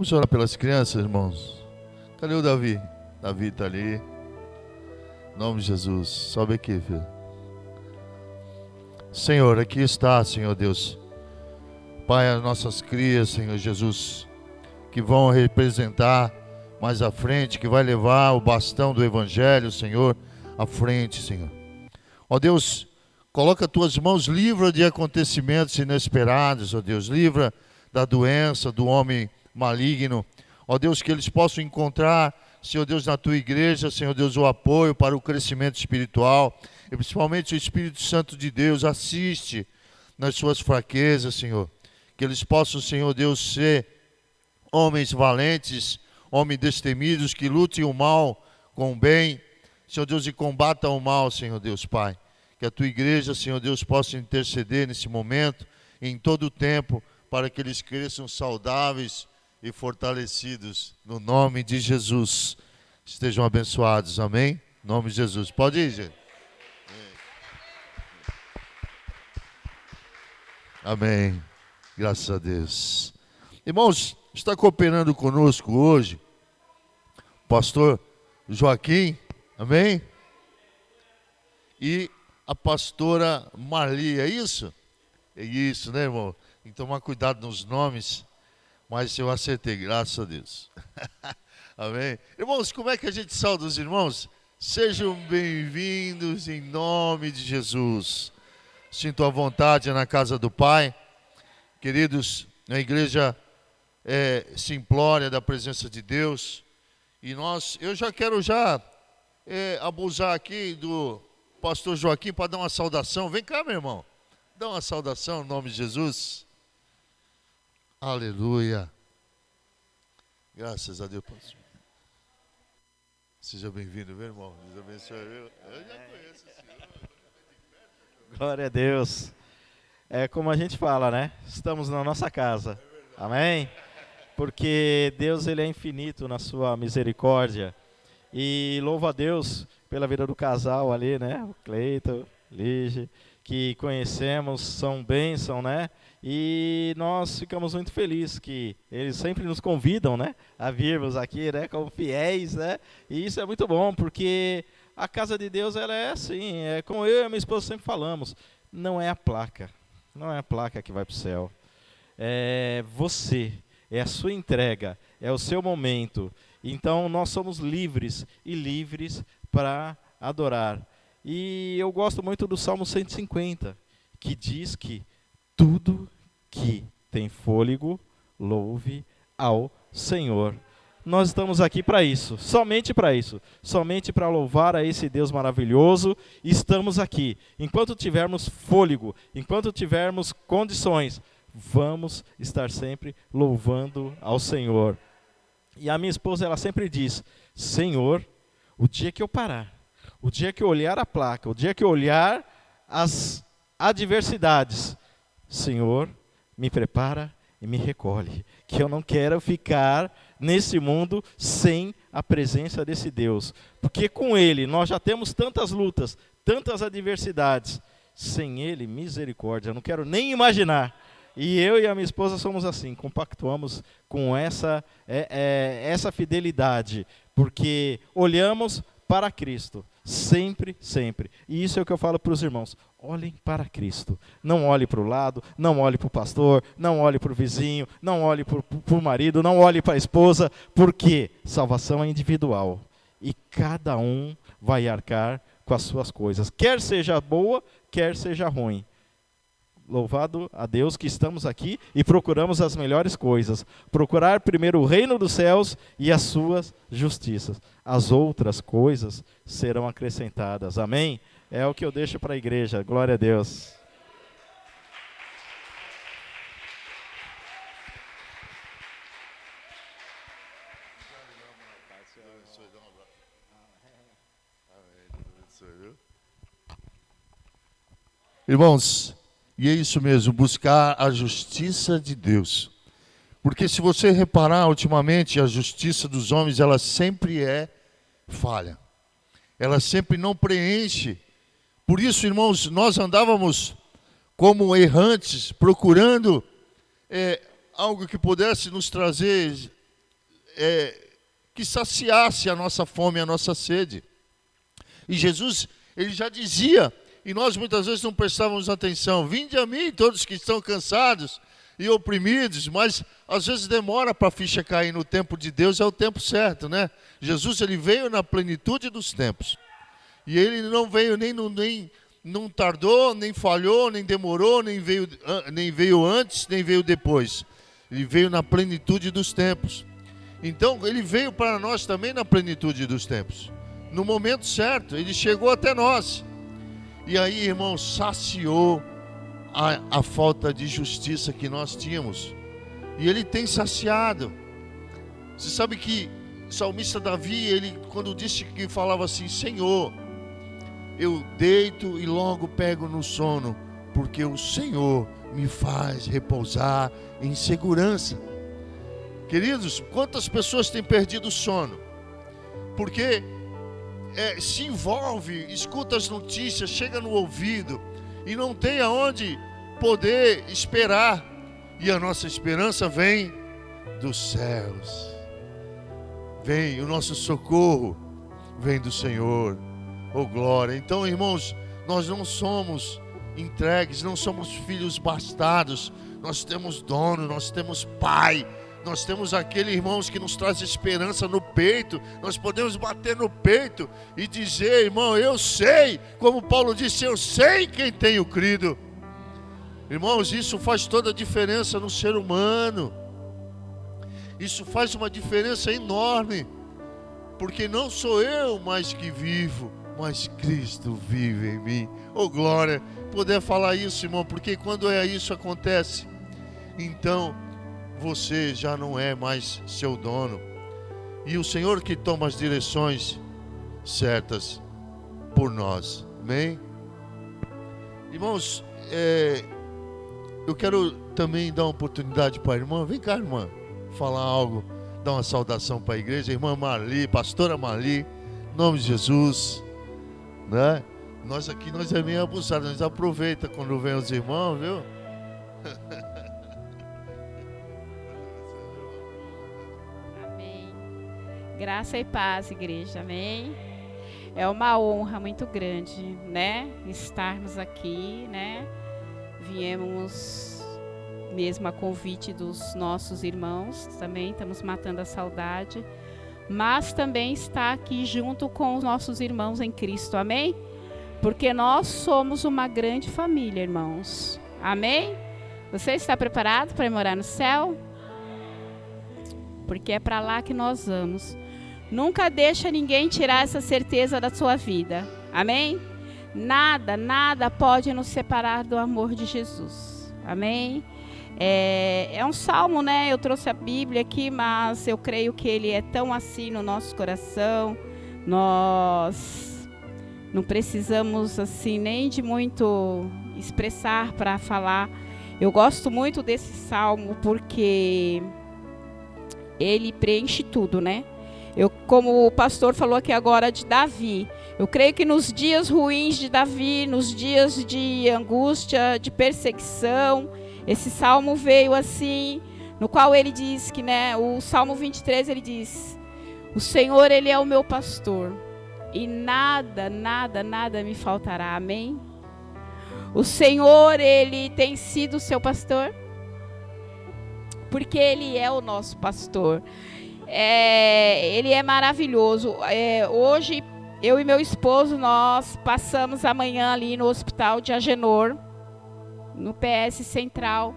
Vamos orar pelas crianças, irmãos. Cadê o Davi? Davi está ali. Em nome de Jesus. Sobe aqui, filho. Senhor, aqui está, Senhor Deus. Pai, as nossas crias, Senhor Jesus, que vão representar mais à frente, que vai levar o bastão do Evangelho, Senhor, à frente, Senhor. Ó Deus, coloca as tuas mãos, livra de acontecimentos inesperados, ó Deus, livra da doença, do homem maligno. Ó Deus, que eles possam encontrar, Senhor Deus, na tua igreja, Senhor Deus, o apoio para o crescimento espiritual, e principalmente o Espírito Santo de Deus assiste nas suas fraquezas, Senhor. Que eles possam, Senhor Deus, ser homens valentes, homens destemidos, que lutem o mal com o bem, Senhor Deus, e combatam o mal, Senhor Deus, Pai. Que a tua igreja, Senhor Deus, possa interceder nesse momento, em todo o tempo, para que eles cresçam saudáveis e fortalecidos, no nome de Jesus. Estejam abençoados, amém? Em nome de Jesus. Pode ir, gente. Amém. Graças a Deus. Irmãos, está cooperando conosco hoje o pastor Joaquim, amém? E a pastora Marli, é isso? É isso, né, irmão? Tem que tomar cuidado nos nomes, mas eu acertei, graças a Deus. Amém? Irmãos, como é que a gente sauda os irmãos? Sejam bem-vindos em nome de Jesus. Sinto a vontade na casa do Pai. Queridos, a igreja simplória da presença de Deus. E eu já quero abusar aqui do pastor Joaquim para dar uma saudação. Vem cá, meu irmão. Dá uma saudação em nome de Jesus. Aleluia. Graças a Deus. Seja bem-vindo, meu irmão. Deus abençoe. Eu já conheço esse senhor. Glória a Deus. É como a gente fala, né? Estamos na nossa casa. Amém? Porque Deus, ele é infinito na sua misericórdia. E louvo a Deus pela vida do casal ali, né? O Cleiton, Lige, que conhecemos, são bênção, né? E nós ficamos muito felizes que eles sempre nos convidam, né? A virmos aqui, né? Como fiéis, né? E isso é muito bom, porque a casa de Deus, ela é assim, é como eu e a minha esposa sempre falamos, não é a placa que vai para o céu. É você, é a sua entrega, é o seu momento. Então nós somos livres e livres para adorar. E eu gosto muito do Salmo 150, que diz que tudo que tem fôlego, louve ao Senhor. Nós estamos aqui para isso, somente para louvar a esse Deus maravilhoso. Estamos aqui. Enquanto tivermos fôlego, enquanto tivermos condições, vamos estar sempre louvando ao Senhor. E a minha esposa, ela sempre diz: Senhor, o dia que eu parar, o dia que eu olhar a placa, o dia que eu olhar as adversidades, Senhor, me prepara e me recolhe, que eu não quero ficar nesse mundo sem a presença desse Deus, porque com Ele nós já temos tantas lutas, tantas adversidades, sem Ele, misericórdia, eu não quero nem imaginar. E eu e a minha esposa somos assim, compactuamos com essa fidelidade, porque olhamos para Cristo, sempre, sempre. E isso é o que eu falo para os irmãos: olhem para Cristo. Não olhe para o lado, não olhe para o pastor, não olhe para o vizinho, não olhe para o marido, não olhe para a esposa, porque salvação é individual. E cada um vai arcar com as suas coisas, quer seja boa, quer seja ruim. Louvado a Deus que estamos aqui e procuramos as melhores coisas. Procurar primeiro o reino dos céus e as suas justiças. As outras coisas serão acrescentadas. Amém? É o que eu deixo para a igreja. Glória a Deus. Irmãos, e é isso mesmo, buscar a justiça de Deus. Porque se você reparar ultimamente, a justiça dos homens, ela sempre é falha. Ela sempre não preenche. Por isso, irmãos, nós andávamos como errantes, procurando algo que pudesse nos trazer que saciasse a nossa fome, a nossa sede. E Jesus, ele já dizia, e nós muitas vezes não prestávamos atenção: vinde a mim todos que estão cansados e oprimidos. Mas às vezes demora para a ficha cair. No tempo de Deus é o tempo certo, né? Jesus, ele veio na plenitude dos tempos, e ele não veio não tardou, nem falhou, nem demorou, nem veio antes, nem veio depois. Ele veio na plenitude dos tempos. Então ele veio para nós também na plenitude dos tempos, no momento certo. Ele chegou até nós, e aí, irmãos, saciou a falta de justiça que nós tínhamos, e ele tem saciado. Você sabe que o salmista Davi, ele quando disse, que falava assim: Senhor, eu deito e logo pego no sono, porque o Senhor me faz repousar em segurança. Queridos, quantas pessoas têm perdido o sono? Porque se envolve, escuta as notícias, chega no ouvido, e não tem aonde poder esperar. E a nossa esperança vem dos céus. Vem o nosso socorro, vem do Senhor. Oh glória! Então, irmãos, nós não somos entregues, não somos filhos bastardos. Nós temos dono, nós temos pai. Nós temos aquele, irmãos, que nos traz esperança no peito. Nós podemos bater no peito e dizer: irmão, eu sei, como Paulo disse, eu sei quem tenho crido. Irmãos, isso faz toda a diferença no ser humano. Isso faz uma diferença enorme, porque não sou eu mais que vivo, mas Cristo vive em mim. Oh glória, poder falar isso, irmão, porque quando isso acontece, então você já não é mais seu dono, e o Senhor que toma as direções certas por nós. Amém? Irmãos, eu quero também dar uma oportunidade para a irmã. Vem cá, irmã, falar algo, dar uma saudação para a igreja. Irmã Marli, pastora Marli, em nome de Jesus, né? Nós aqui, nós é meio abusado, nós aproveita quando vem os irmãos, viu? Graça e paz, igreja, amém? É uma honra muito grande, né? Estarmos aqui, né? Viemos mesmo a convite dos nossos irmãos, também estamos matando a saudade, mas também estar aqui junto com os nossos irmãos em Cristo, amém? Porque nós somos uma grande família, irmãos, amém? Você está preparado para ir morar no céu? Porque é para lá que nós vamos. Nunca deixa ninguém tirar essa certeza da sua vida. Amém? Nada, nada pode nos separar do amor de Jesus. Amém? É um salmo, né? Eu trouxe a Bíblia aqui, mas eu creio que ele é tão assim no nosso coração. Nós não precisamos assim nem de muito expressar para falar. Eu gosto muito desse salmo porque ele preenche tudo, né? Como o pastor falou aqui agora de Davi, eu creio que nos dias ruins de Davi, nos dias de angústia, de perseguição, esse salmo veio assim, no qual ele diz que, né, o Salmo 23, ele diz: o Senhor, ele é o meu pastor, e nada, nada, nada me faltará, amém? O Senhor, ele tem sido o seu pastor, porque ele é o nosso pastor. Ele é maravilhoso. Hoje, eu e meu esposo, nós passamos a manhã ali no hospital de Agenor, no PS Central.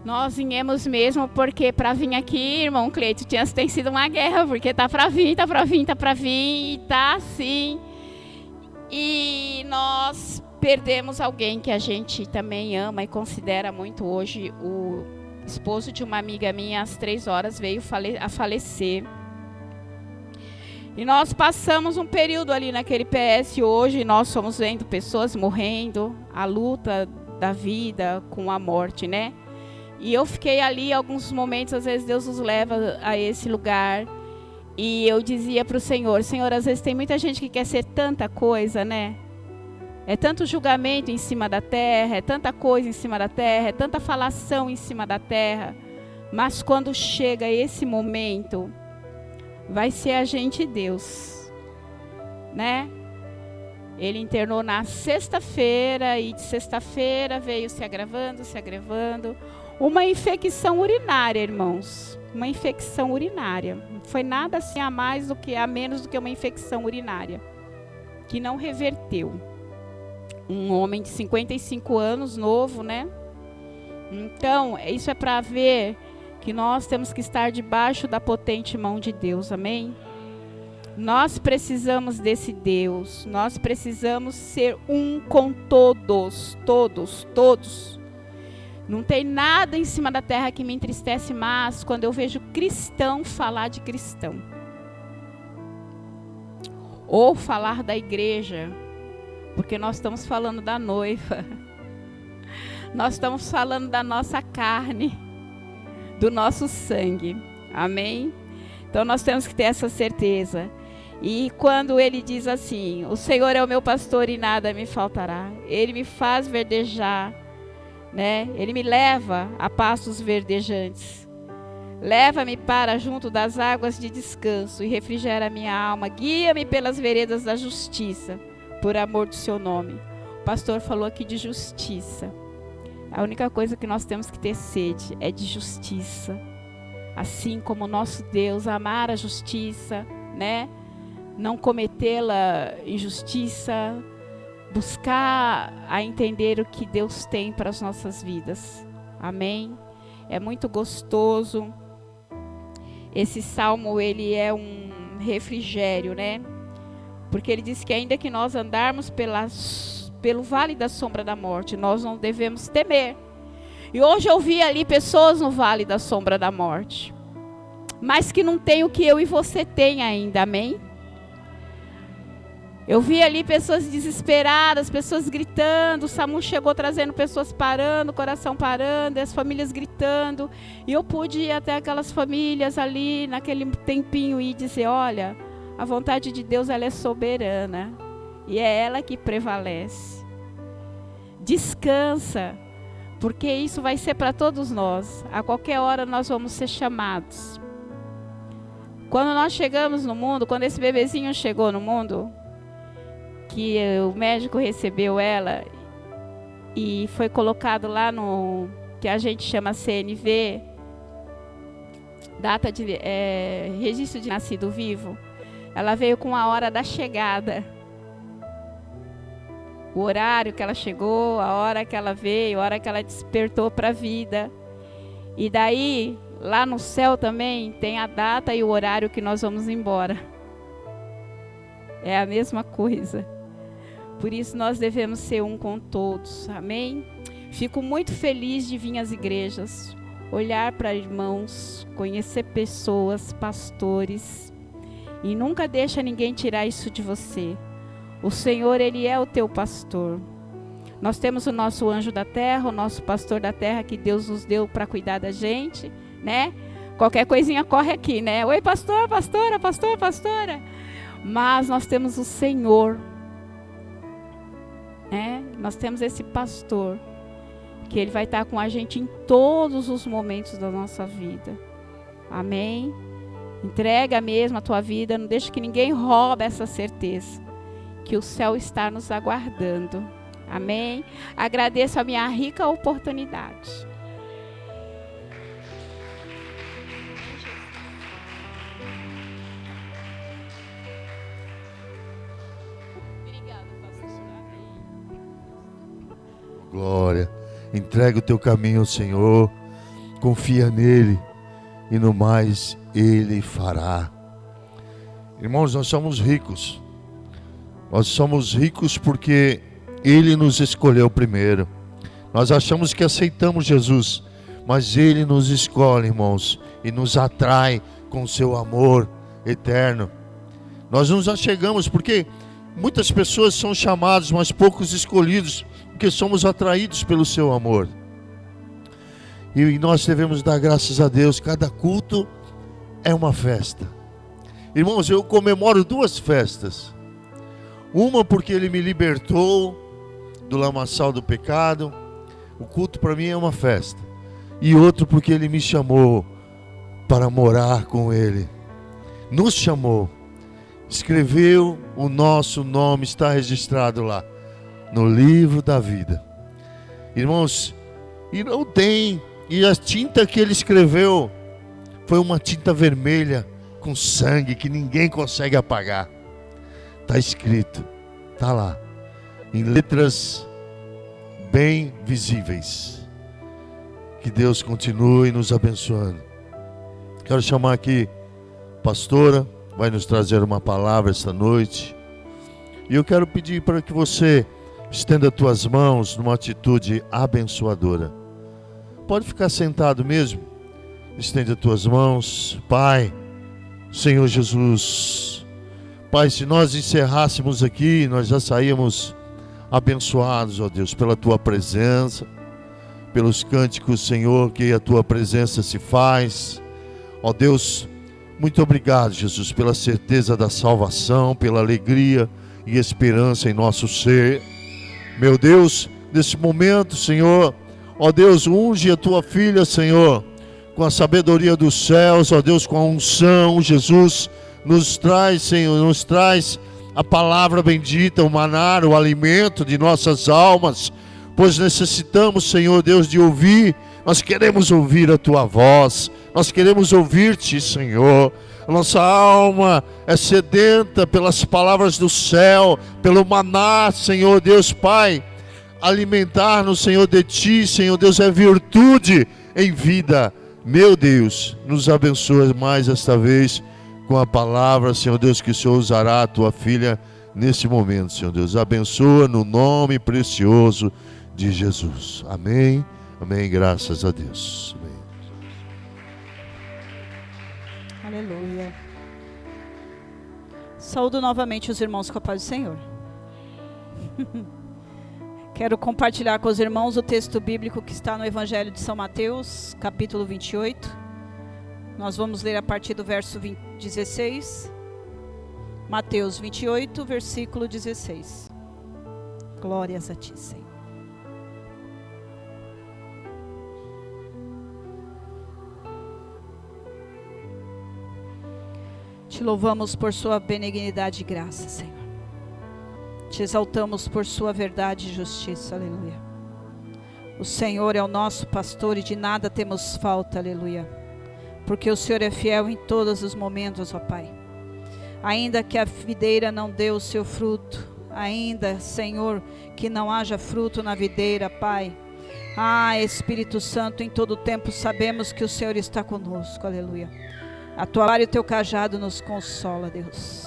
Nós viemos mesmo porque para vir aqui, irmão Cleito, tem sido uma guerra, porque tá para vir, e tá assim. E nós perdemos alguém que a gente também ama e considera muito. Hoje, o esposo de uma amiga minha, às 3 horas, veio a falecer. E nós passamos um período ali naquele PS. Hoje nós estamos vendo pessoas morrendo, a luta da vida com a morte, né? E eu fiquei ali alguns momentos, às vezes Deus nos leva a esse lugar. E eu dizia para o Senhor, Senhor, às vezes tem muita gente que quer ser tanta coisa, né? É tanto julgamento em cima da terra, é tanta coisa em cima da terra, é tanta falação em cima da terra. Mas quando chega esse momento, vai ser a gente Deus, né? Ele internou na sexta-feira e de sexta-feira veio se agravando. Uma infecção urinária, irmãos. Uma infecção urinária. Não foi nada assim a menos do que uma infecção urinária. Que não reverteu. Um homem de 55 anos, novo, né? Então, isso é para ver que nós temos que estar debaixo da potente mão de Deus, amém? Nós precisamos desse Deus, nós precisamos ser um com todos. Não tem nada em cima da terra que me entristece mais quando eu vejo cristão falar de cristão. Ou falar da igreja, porque nós estamos falando da noiva. Nós estamos falando da nossa carne, do nosso sangue, amém? Então nós temos que ter essa certeza. E quando ele diz assim, o Senhor é o meu pastor e nada me faltará. Ele me faz verdejar, né? Ele me leva a pastos verdejantes. Leva-me para junto das águas de descanso e refrigera minha alma. Guia-me pelas veredas da justiça, por amor do seu nome. O pastor falou aqui de justiça. A única coisa que nós temos que ter sede é de justiça. Assim como o nosso Deus, amar a justiça, né? Não cometê-la injustiça, buscar a entender o que Deus tem para as nossas vidas. Amém? É muito gostoso. Esse salmo, ele é um refrigério, né? Porque ele diz que ainda que nós andarmos pelo vale da sombra da morte, nós não devemos temer. E hoje eu vi ali pessoas no vale da sombra da morte, mas que não tem o que eu e você tem ainda, amém? Eu vi ali pessoas desesperadas, pessoas gritando, o SAMU chegou trazendo pessoas parando, coração parando, as famílias gritando, e eu pude ir até aquelas famílias ali, naquele tempinho, e dizer, olha, a vontade de Deus, ela é soberana, e é ela que prevalece. Descansa, porque isso vai ser para todos nós. A qualquer hora nós vamos ser chamados. Quando nós chegamos no mundo, quando esse bebezinho chegou no mundo, que o médico recebeu ela e foi colocado lá no que a gente chama CNV, data de registro de nascido vivo, ela veio com a hora da chegada. O horário que ela chegou, a hora que ela veio, a hora que ela despertou para a vida. E daí, lá no céu também, tem a data e o horário que nós vamos embora. É a mesma coisa. Por isso nós devemos ser um com todos, amém? Fico muito feliz de vir às igrejas, olhar para irmãos, conhecer pessoas, pastores, e nunca deixa ninguém tirar isso de você. O Senhor, Ele é o teu pastor. Nós temos o nosso anjo da terra, o nosso pastor da terra, que Deus nos deu para cuidar da gente, né? Qualquer coisinha corre aqui, né? Oi, pastor, pastora, pastor, pastora. Mas nós temos o Senhor, né? Nós temos esse pastor, que Ele vai estar com a gente em todos os momentos da nossa vida. Amém? Entrega mesmo a tua vida, não deixe que ninguém roube essa certeza, que o céu está nos aguardando. Amém? Agradeço a minha rica oportunidade. Obrigada, pastor. Glória. Entrega o teu caminho ao Senhor, confia nele e no mais Ele fará. Irmãos, nós somos ricos. Nós somos ricos porque Ele nos escolheu primeiro. Nós achamos que aceitamos Jesus, mas Ele nos escolhe, irmãos, e nos atrai com o seu amor eterno. Nós nos achegamos porque muitas pessoas são chamadas, mas poucos escolhidos, porque somos atraídos pelo seu amor. E nós devemos dar graças a Deus. Cada culto é uma festa. Irmãos, eu comemoro 2 festas. Uma porque Ele me libertou do lamaçal do pecado. O culto para mim é uma festa. e outro porque Ele me chamou para morar com Ele. Nos chamou, escreveu o nosso nome, está registrado lá no livro da vida. Irmãos, e não tem, e a tinta que Ele escreveu foi uma tinta vermelha com sangue que ninguém consegue apagar. Está escrito, está lá, em letras bem visíveis. Que Deus continue nos abençoando. Quero chamar aqui a pastora, vai nos trazer uma palavra esta noite. E eu quero pedir para que você estenda as tuas mãos numa atitude abençoadora. Pode ficar sentado mesmo. Estende as tuas mãos. Pai, Senhor Jesus, Pai, se nós encerrássemos aqui, nós já saímos abençoados, ó Deus, pela tua presença, pelos cânticos, Senhor, que a tua presença se faz. Ó Deus, muito obrigado, Jesus, pela certeza da salvação, pela alegria e esperança em nosso ser. Meu Deus, nesse momento, Senhor, ó Deus, unge a tua filha, Senhor, com a sabedoria dos céus, ó Deus, com a unção. Jesus, nos traz, Senhor, nos traz a palavra bendita, o maná, o alimento de nossas almas, pois necessitamos, Senhor Deus, de ouvir. Nós queremos ouvir a tua voz, nós queremos ouvir-te, Senhor. A nossa alma é sedenta pelas palavras do céu, pelo maná, Senhor Deus Pai. Alimentar-nos, Senhor, de ti, Senhor Deus, é virtude em vida. Meu Deus, nos abençoe mais esta vez com a palavra, Senhor Deus, que o Senhor usará a tua filha nesse momento, Senhor Deus. Abençoa no nome precioso de Jesus. Amém, amém, graças a Deus. Amém. Aleluia. Saúdo novamente os irmãos com a paz do Senhor. Quero compartilhar com os irmãos o texto bíblico que está no Evangelho de São Mateus, capítulo 28. Nós vamos ler a partir do verso 16. Mateus 28, versículo 16. Glórias a ti, Senhor. Te louvamos por sua benignidade e graça, Senhor. Te exaltamos por sua verdade e justiça, aleluia. O Senhor é o nosso pastor e de nada temos falta, aleluia. Porque o Senhor é fiel em todos os momentos, ó Pai. Ainda que a videira não dê o seu fruto, ainda, Senhor, que não haja fruto na videira, Pai. Espírito Santo, em todo tempo sabemos que o Senhor está conosco, aleluia. A tua vara e o teu cajado nos consola, Deus.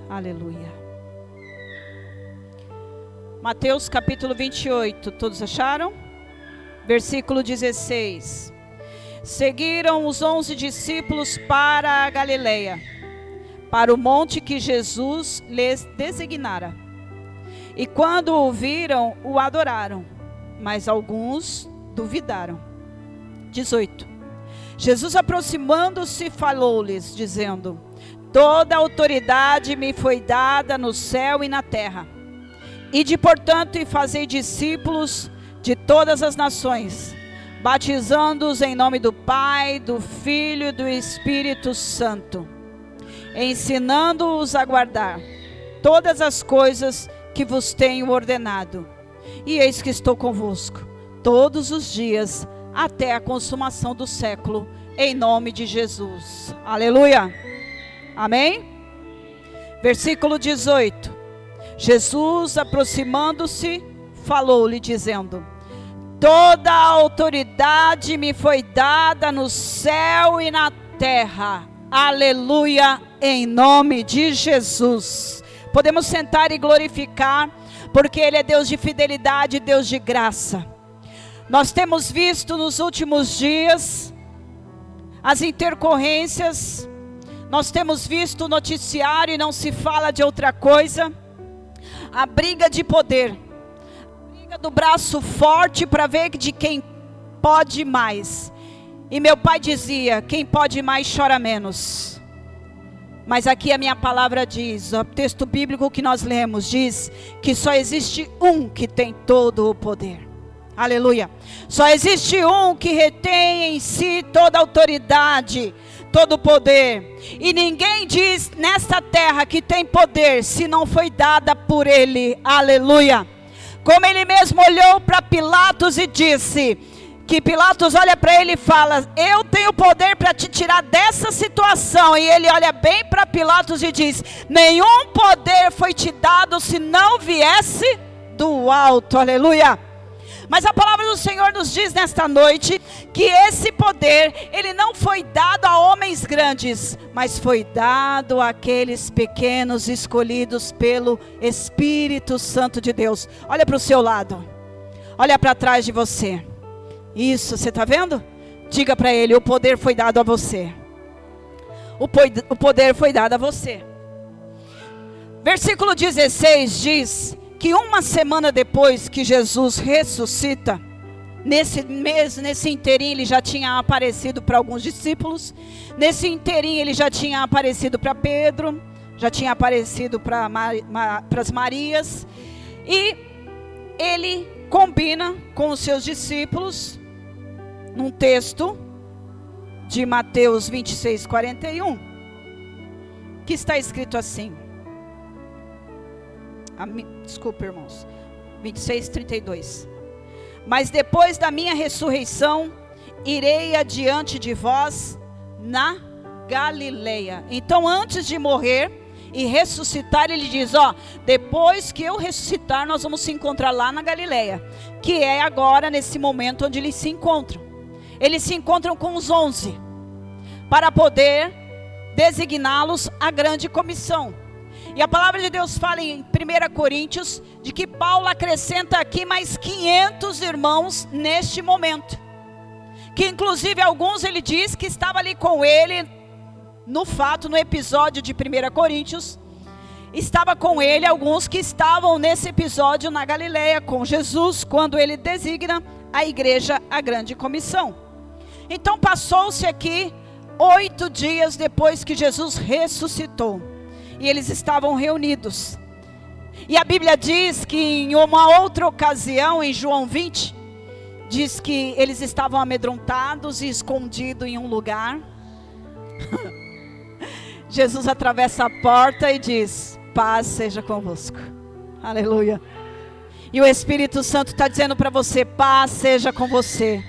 Aleluia. Mateus capítulo 28, todos acharam? Versículo 16. Seguiram os 11 discípulos para a Galileia, para o monte que Jesus lhes designara. E quando o viram, o adoraram, mas alguns duvidaram. 18. Jesus, aproximando-se, falou-lhes, dizendo: toda autoridade me foi dada no céu e na terra. Ide, portanto, e fazei discípulos de todas as nações, batizando-os em nome do Pai, do Filho e do Espírito Santo, ensinando-os a guardar todas as coisas que vos tenho ordenado. E eis que estou convosco todos os dias, até a consumação do século, em nome de Jesus. Aleluia. Amém? Versículo 18. Jesus, aproximando-se, falou-lhe, dizendo: toda a autoridade me foi dada no céu e na terra. Aleluia, em nome de Jesus. Podemos sentar e glorificar, porque Ele é Deus de fidelidade, Deus de graça. Nós temos visto nos últimos dias as intercorrências, nós temos visto o noticiário e não se fala de outra coisa. A briga de poder, a briga do braço forte para ver de quem pode mais. E meu pai dizia: quem pode mais chora menos. Mas aqui a minha palavra diz, o texto bíblico que nós lemos diz que só existe um que tem todo o poder. Aleluia. Só existe um que retém em si toda a autoridade, todo o poder. E ninguém diz nesta terra que tem poder se não foi dada por ele. Aleluia. Como ele mesmo olhou para Pilatos e disse, que Pilatos olha para ele e fala, eu tenho poder para te tirar dessa situação. E ele olha bem para Pilatos e diz, nenhum poder foi te dado se não viesse do alto. Aleluia. Mas a palavra do Senhor nos diz nesta noite que esse poder, ele não foi dado a homens grandes, mas foi dado àqueles pequenos escolhidos pelo Espírito Santo de Deus. Olha para o seu lado, olha para trás de você. Isso, você está vendo? Diga para ele, o poder foi dado a você. O poder foi dado a você. Versículo 16 diz que uma semana depois que Jesus ressuscita, nesse inteirinho ele já tinha aparecido para alguns discípulos, nesse inteirinho ele já tinha aparecido para Pedro, já tinha aparecido para as Marias, e ele combina com os seus discípulos, num texto de Mateus 26, 41, que está escrito assim, desculpa, irmãos, 26, 32. Mas depois da minha ressurreição, irei adiante de vós na Galileia. Então, antes de morrer e ressuscitar, ele diz, depois que eu ressuscitar, nós vamos se encontrar lá na Galileia, que é agora, nesse momento, onde eles se encontram. Eles se encontram com os 11, para poder designá-los à grande comissão. E a palavra de Deus fala em 1 Coríntios, de que Paulo acrescenta aqui mais 500 irmãos neste momento. Que inclusive alguns ele diz que estava ali com ele, no episódio de 1 Coríntios. Estava com ele alguns que estavam nesse episódio na Galileia, com Jesus, quando ele designa a igreja a grande comissão. Então passou-se aqui 8 dias depois que Jesus ressuscitou. E eles estavam reunidos. E a Bíblia diz que em uma outra ocasião, em João 20, diz que eles estavam amedrontados e escondidos em um lugar. Jesus atravessa a porta e diz, paz seja convosco. Aleluia. E o Espírito Santo está dizendo para você, paz seja com você.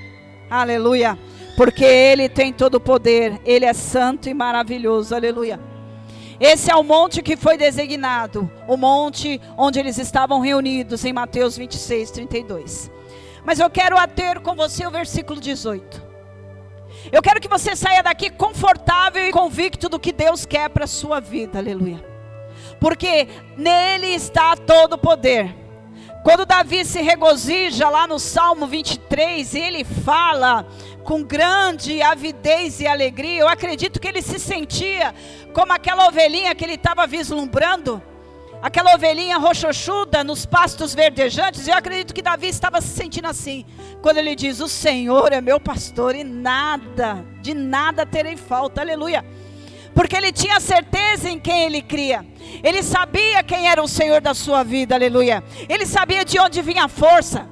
Aleluia. Porque Ele tem todo o poder. Ele é santo e maravilhoso. Aleluia. Esse é o monte que foi designado, o monte onde eles estavam reunidos, em Mateus 26, 32. Mas eu quero ater com você o versículo 18. Eu quero que você saia daqui confortável e convicto do que Deus quer para a sua vida, aleluia. Porque nele está todo o poder. Quando Davi se regozija lá no Salmo 23, ele fala com grande avidez e alegria. Eu acredito que ele se sentia como aquela ovelhinha que ele estava vislumbrando, aquela ovelhinha rochochuda nos pastos verdejantes. Eu acredito que Davi estava se sentindo assim, quando ele diz, o Senhor é meu pastor e de nada terei falta, aleluia. Porque ele tinha certeza em quem ele cria. Ele sabia quem era o Senhor da sua vida, aleluia. Ele sabia de onde vinha a força,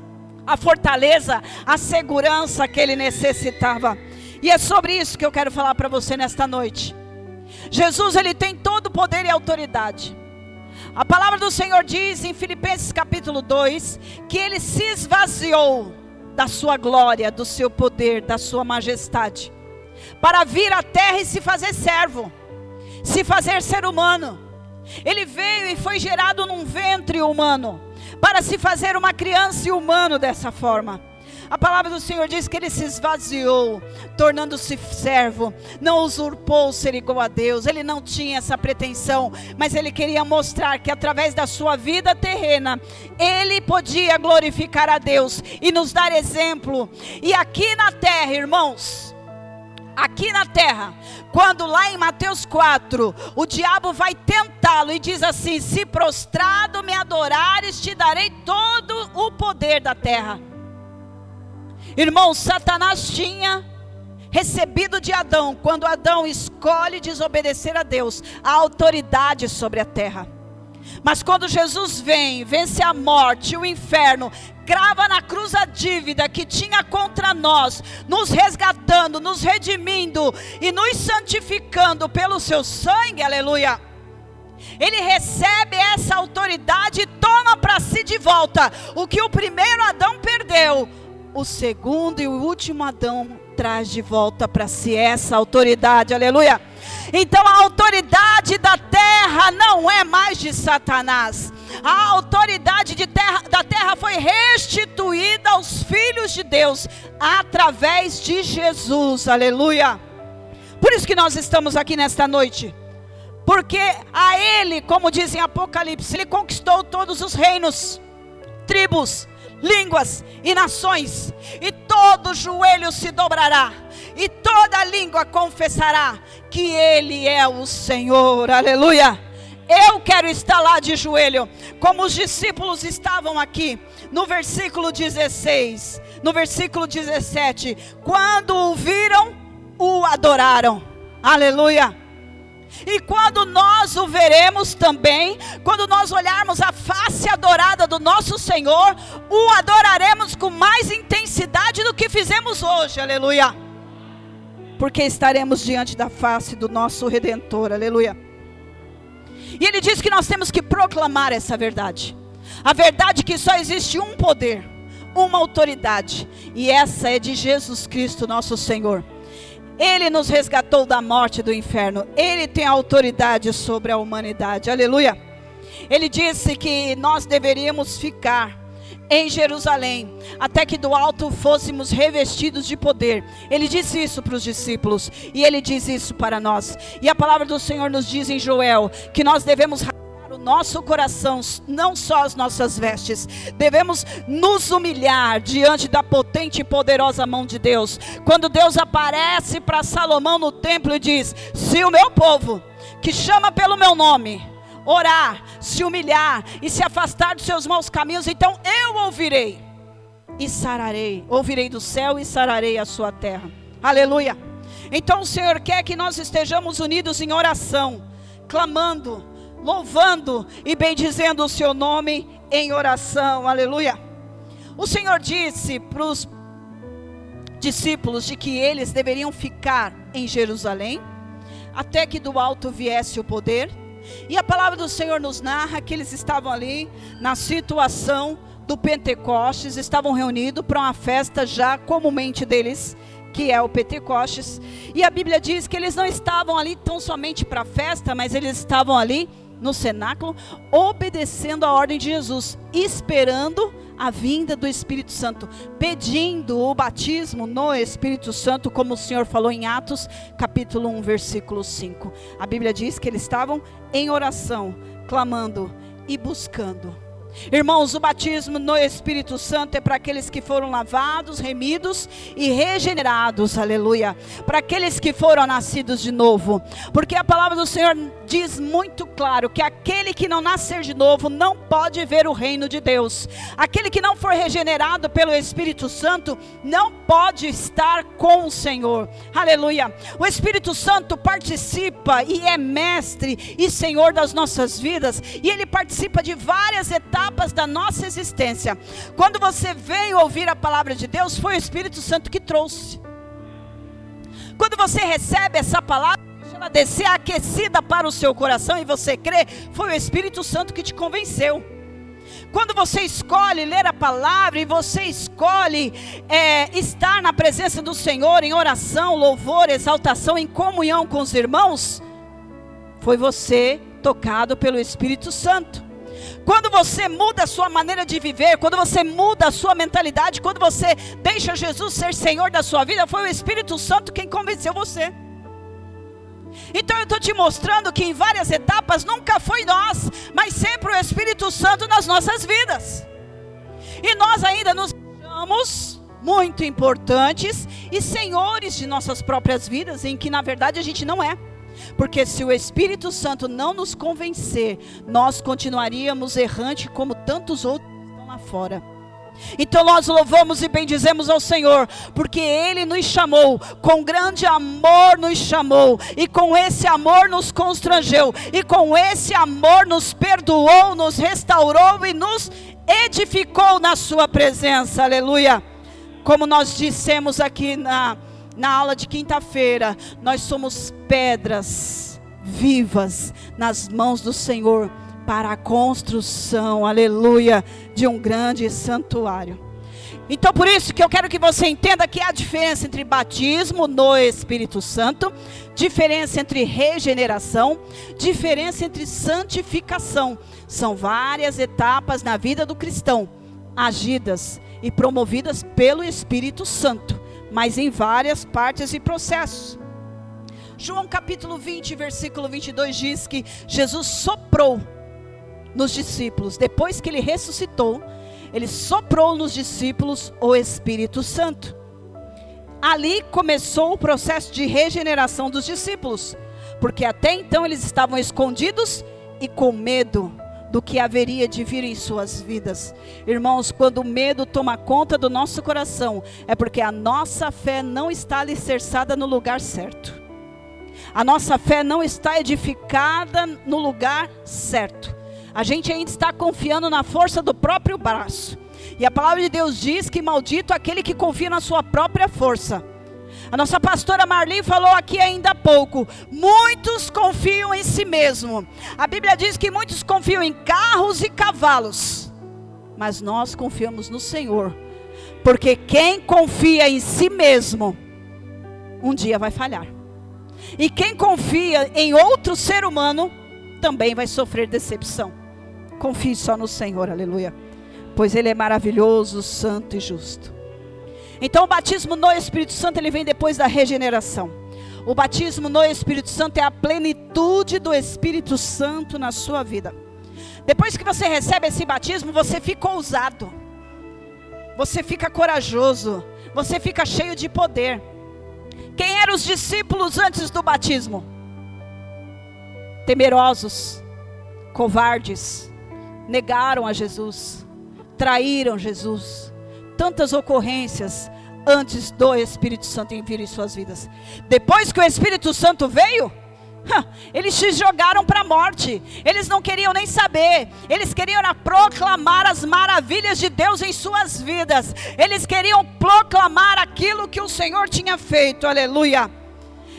a fortaleza, a segurança que ele necessitava. E é sobre isso que eu quero falar para você nesta noite. Jesus, ele tem todo o poder e autoridade. A palavra do Senhor diz em Filipenses capítulo 2, que ele se esvaziou da sua glória, do seu poder, da sua majestade, para vir à terra e se fazer servo, se fazer ser humano. Ele veio e foi gerado num ventre humano, para se fazer uma criança e humano dessa forma. A palavra do Senhor diz que ele se esvaziou, tornando-se servo, não usurpou ser igual a Deus. Ele não tinha essa pretensão, mas ele queria mostrar que através da sua vida terrena, ele podia glorificar a Deus e nos dar exemplo. E aqui na terra, irmãos, aqui na terra, quando lá em Mateus 4, o diabo vai tentá-lo e diz assim, se prostrado me adorares, te darei todo o poder da terra. Irmãos, Satanás tinha recebido de Adão, quando Adão escolhe desobedecer a Deus, a autoridade sobre a terra. Mas quando Jesus vem, vence a morte, o inferno, crava na cruz a dívida que tinha contra nós, nos resgatando, nos redimindo e nos santificando pelo seu sangue, aleluia. Ele recebe essa autoridade e toma para si de volta o que o primeiro Adão perdeu. O segundo e o último Adão traz de volta para si essa autoridade, aleluia. Então a autoridade da terra não é mais de Satanás. A autoridade da terra foi restituída aos filhos de Deus através de Jesus, aleluia. Por isso que nós estamos aqui nesta noite. Porque a Ele, como diz em Apocalipse, Ele conquistou todos os reinos, tribos, línguas e nações. E todo joelho se dobrará, e toda língua confessará que Ele é o Senhor, aleluia. Eu quero estar lá de joelho, como os discípulos estavam aqui, no versículo 16, no versículo 17. Quando o viram, o adoraram, aleluia. E quando nós o veremos também, quando nós olharmos a face adorada do nosso Senhor, o adoraremos com mais intensidade do que fizemos hoje, aleluia. Porque estaremos diante da face do nosso Redentor, aleluia. E ele diz que nós temos que proclamar essa verdade. A verdade que só existe um poder, uma autoridade, e essa é de Jesus Cristo, nosso Senhor. Ele nos resgatou da morte e do inferno. Ele tem autoridade sobre a humanidade. Aleluia. Ele disse que nós deveríamos ficar em Jerusalém, até que do alto fôssemos revestidos de poder. Ele disse isso para os discípulos, e Ele diz isso para nós. E a palavra do Senhor nos diz em Joel, que nós devemos o nosso coração, não só as nossas vestes. Devemos nos humilhar diante da potente e poderosa mão de Deus. Quando Deus aparece para Salomão no templo e diz: se o meu povo, que chama pelo meu nome, orar, se humilhar e se afastar dos seus maus caminhos, então eu ouvirei e sararei, ouvirei do céu e sararei a sua terra. Aleluia. Então o Senhor quer que nós estejamos unidos em oração, clamando, louvando e bendizendo o seu nome em oração, aleluia. O Senhor disse para os discípulos de que eles deveriam ficar em Jerusalém, até que do alto viesse o poder. E a palavra do Senhor nos narra que eles estavam ali na situação do Pentecostes, estavam reunidos para uma festa já comumente deles, que é o Pentecostes. E a Bíblia diz que eles não estavam ali tão somente para a festa, mas eles estavam ali no cenáculo, obedecendo a ordem de Jesus, esperando a vinda do Espírito Santo, pedindo o batismo no Espírito Santo, como o Senhor falou em Atos, capítulo 1, versículo 5. A Bíblia diz que eles estavam em oração, clamando e buscando. Irmãos, o batismo no Espírito Santo é para aqueles que foram lavados, remidos e regenerados, aleluia, para aqueles que foram nascidos de novo, porque a palavra do Senhor diz muito claro que aquele que não nascer de novo não pode ver o reino de Deus. Aquele que não for regenerado pelo Espírito Santo não pode estar com o Senhor, aleluia. O Espírito Santo participa e é mestre e Senhor das nossas vidas, e Ele participa de várias etapas da nossa existência. Quando você veio ouvir a palavra de Deus, foi o Espírito Santo que trouxe. Quando você recebe essa palavra, ela descer aquecida para o seu coração e você crê, foi o Espírito Santo que te convenceu. Quando você escolhe ler a palavra e você escolhe estar na presença do Senhor em oração, louvor, exaltação, em comunhão com os irmãos, foi você tocado pelo Espírito Santo. Quando você muda a sua maneira de viver, quando você muda a sua mentalidade, quando você deixa Jesus ser Senhor da sua vida, foi o Espírito Santo quem convenceu você. Então eu estou te mostrando que em várias etapas nunca foi nós, mas sempre o Espírito Santo nas nossas vidas. E nós ainda nos achamos muito importantes e senhores de nossas próprias vidas, em que na verdade a gente não é. Porque se o Espírito Santo não nos convencer, nós continuaríamos errantes como tantos outros que estão lá fora. Então nós louvamos e bendizemos ao Senhor, porque Ele nos chamou, com grande amor nos chamou, e com esse amor nos constrangeu, e com esse amor nos perdoou, nos restaurou e nos edificou na sua presença, aleluia. Como nós dissemos aqui na aula de quinta-feira, nós somos pedras vivas nas mãos do Senhor, para a construção, aleluia, de um grande santuário. Então por isso que eu quero que você entenda que há diferença entre batismo no Espírito Santo, diferença entre regeneração, diferença entre santificação. São várias etapas na vida do cristão, agidas e promovidas pelo Espírito Santo, mas em várias partes e processos. João capítulo 20, versículo 22 diz que Jesus soprou nos discípulos, depois que ele ressuscitou, ele soprou nos discípulos o Espírito Santo. Ali começou o processo de regeneração dos discípulos, porque até então eles estavam escondidos e com medo do que haveria de vir em suas vidas. Irmãos, quando o medo toma conta do nosso coração, é porque a nossa fé não está alicerçada no lugar certo. A nossa fé não está edificada no lugar certo. A gente ainda está confiando na força do próprio braço. E a palavra de Deus diz que maldito aquele que confia na sua própria força. A nossa pastora Marli falou aqui ainda há pouco, muitos confiam em si mesmo. A Bíblia diz que muitos confiam em carros e cavalos, mas nós confiamos no Senhor, porque quem confia em si mesmo, um dia vai falhar. E quem confia em outro ser humano, também vai sofrer decepção. Confie só no Senhor, aleluia, pois Ele é maravilhoso, santo e justo. Então o batismo no Espírito Santo, ele vem depois da regeneração. O batismo no Espírito Santo é a plenitude do Espírito Santo na sua vida. Depois que você recebe esse batismo, você fica ousado, você fica corajoso, você fica cheio de poder. Quem eram os discípulos antes do batismo? Temerosos, covardes, negaram a Jesus, traíram Jesus. Tantas ocorrências antes do Espírito Santo vir em suas vidas. Depois que o Espírito Santo veio, eles se jogaram para a morte. Eles não queriam nem saber. Eles queriam proclamar as maravilhas de Deus em suas vidas. Eles queriam proclamar aquilo que o Senhor tinha feito, aleluia.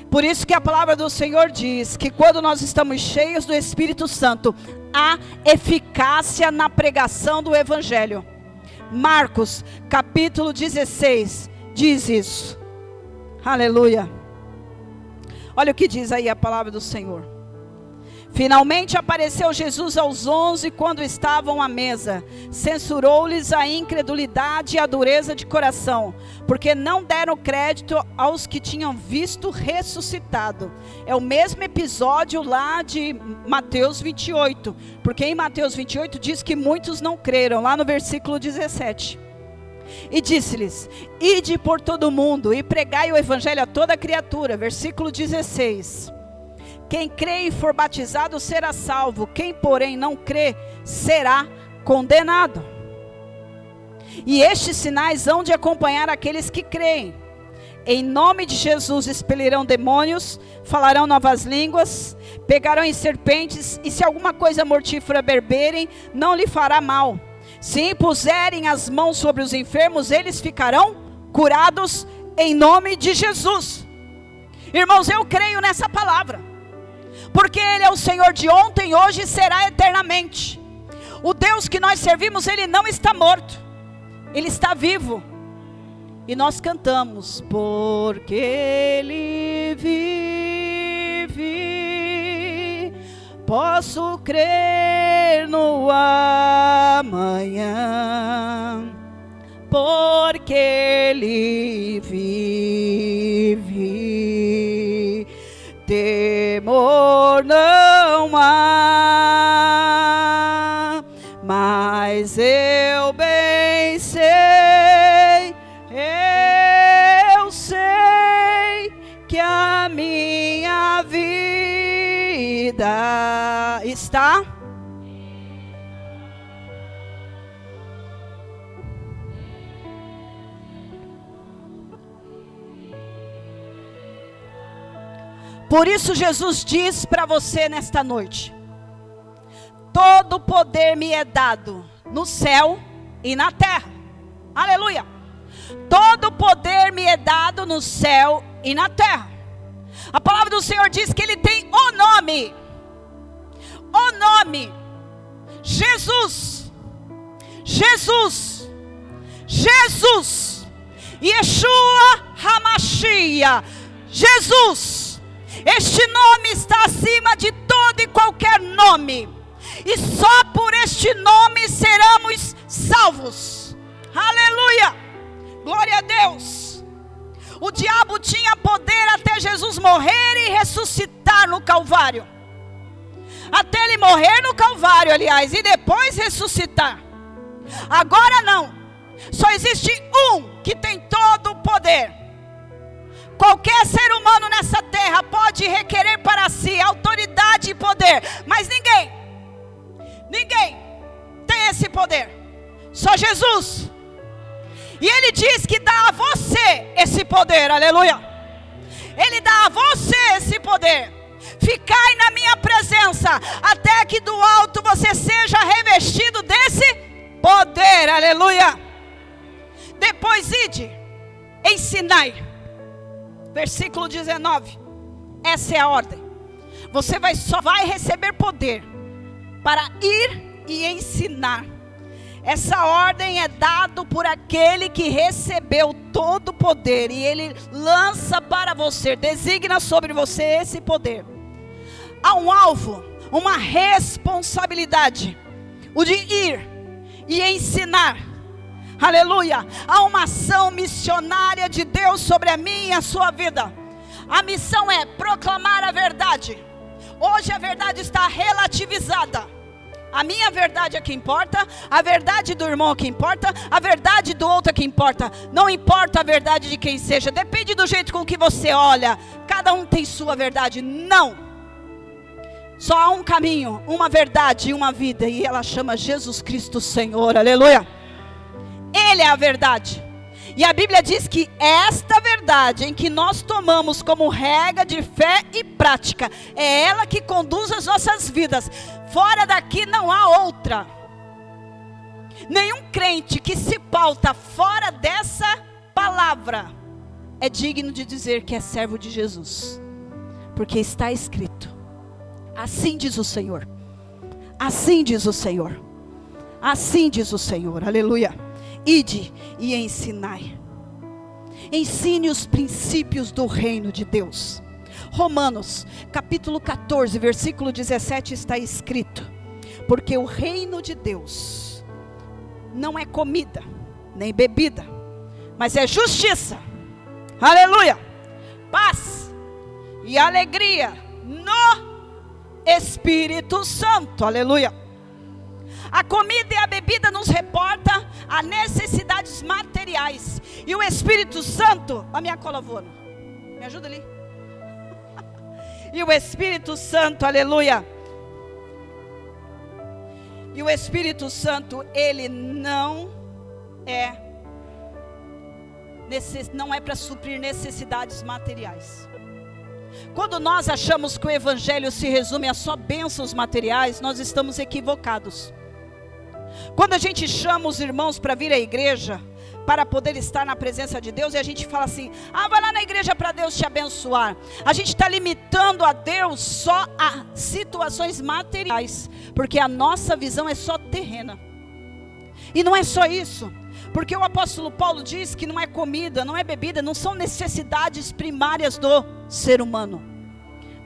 Por isso que a palavra do Senhor diz que quando nós estamos cheios do Espírito Santo, há eficácia na pregação do Evangelho. Marcos capítulo 16 diz isso, aleluia. Olha o que diz aí a palavra do Senhor. Finalmente apareceu Jesus aos 11 quando estavam à mesa. Censurou-lhes a incredulidade e a dureza de coração, porque não deram crédito aos que tinham visto ressuscitado. É o mesmo episódio lá de Mateus 28, porque em Mateus 28 diz que muitos não creram, lá no versículo 17. E disse-lhes: ide por todo o mundo e pregai o evangelho a toda criatura. Versículo 16. Quem crê e for batizado será salvo, quem porém não crê será condenado. E estes sinais hão de acompanhar aqueles que creem. Em nome de Jesus expelirão demônios, falarão novas línguas, pegarão em serpentes, e se alguma coisa mortífera beberem, não lhe fará mal. Se impuserem as mãos sobre os enfermos, eles ficarão curados em nome de Jesus. Irmãos, eu creio nessa palavra, porque Ele é o Senhor de ontem, hoje e será eternamente. O Deus que nós servimos, Ele não está morto, Ele está vivo. E nós cantamos: porque Ele vive, posso crer no amanhã. Porque Ele vive, temor não há, mas eu bem sei, que a minha vida está. Por isso Jesus diz para você nesta noite: todo poder me é dado no céu e na terra. Aleluia. Todo poder me é dado no céu e na terra. A palavra do Senhor diz que Ele tem o nome. O nome. Jesus. Jesus. Jesus. Yeshua HaMashiach. Jesus. Este nome está acima de todo e qualquer nome. E só por este nome seremos salvos. Aleluia. Glória a Deus. O diabo tinha poder até Jesus morrer e ressuscitar no Calvário. Até ele morrer no Calvário, aliás, e depois ressuscitar. Agora não. Só existe um que tem todo o poder. Qualquer ser humano nessa terra pode requerer para si autoridade e poder, mas ninguém tem esse poder. Só Jesus. E Ele diz que dá a você esse poder, aleluia. Ele dá a você esse poder. Ficai na minha presença, até que do alto você seja revestido desse poder, aleluia. Depois ide, ensinai. Versículo 19. Essa é a ordem. Você só vai receber poder para ir e ensinar. Essa ordem é dada por aquele que recebeu todo o poder, e Ele lança para você, designa sobre você esse poder. Há um alvo, uma responsabilidade, o de ir e ensinar. Aleluia. Há uma ação missionária de Deus sobre a minha e a sua vida. A missão é proclamar a verdade. Hoje a verdade está relativizada. A minha verdade é que importa, a verdade do irmão é que importa, a verdade do outro é que importa. Não importa a verdade de quem seja, depende do jeito com que você olha. Cada um tem sua verdade. Não. Só há um caminho, uma verdade e uma vida, e ela chama Jesus Cristo Senhor. Aleluia. Ele é a verdade. E a Bíblia diz que esta verdade em que nós tomamos como regra de fé e prática, é ela que conduz as nossas vidas. Fora daqui não há outra. Nenhum crente que se pauta fora dessa palavra é digno de dizer que é servo de Jesus. Porque está escrito: assim diz o Senhor. Assim diz o Senhor. Assim diz o Senhor. Aleluia. Ide e ensinai. Ensine os princípios do reino de Deus. Romanos, capítulo 14, versículo 17 está escrito: porque o reino de Deus não é comida, nem bebida, mas é justiça, aleluia, paz e alegria no Espírito Santo, aleluia. A comida e a bebida nos reporta a necessidades materiais. E o Espírito Santo, a minha cola voando, me ajuda ali. E o Espírito Santo, aleluia. E o Espírito Santo, ele não é para suprir necessidades materiais. Quando nós achamos que o Evangelho se resume a só bênçãos materiais, nós estamos equivocados. Quando a gente chama os irmãos para vir à igreja, para poder estar na presença de Deus, e a gente fala assim: vai lá na igreja para Deus te abençoar. A gente está limitando a Deus só a situações materiais, porque a nossa visão é só terrena. E não é só isso, porque o apóstolo Paulo diz que não é comida, não é bebida, não são necessidades primárias do ser humano,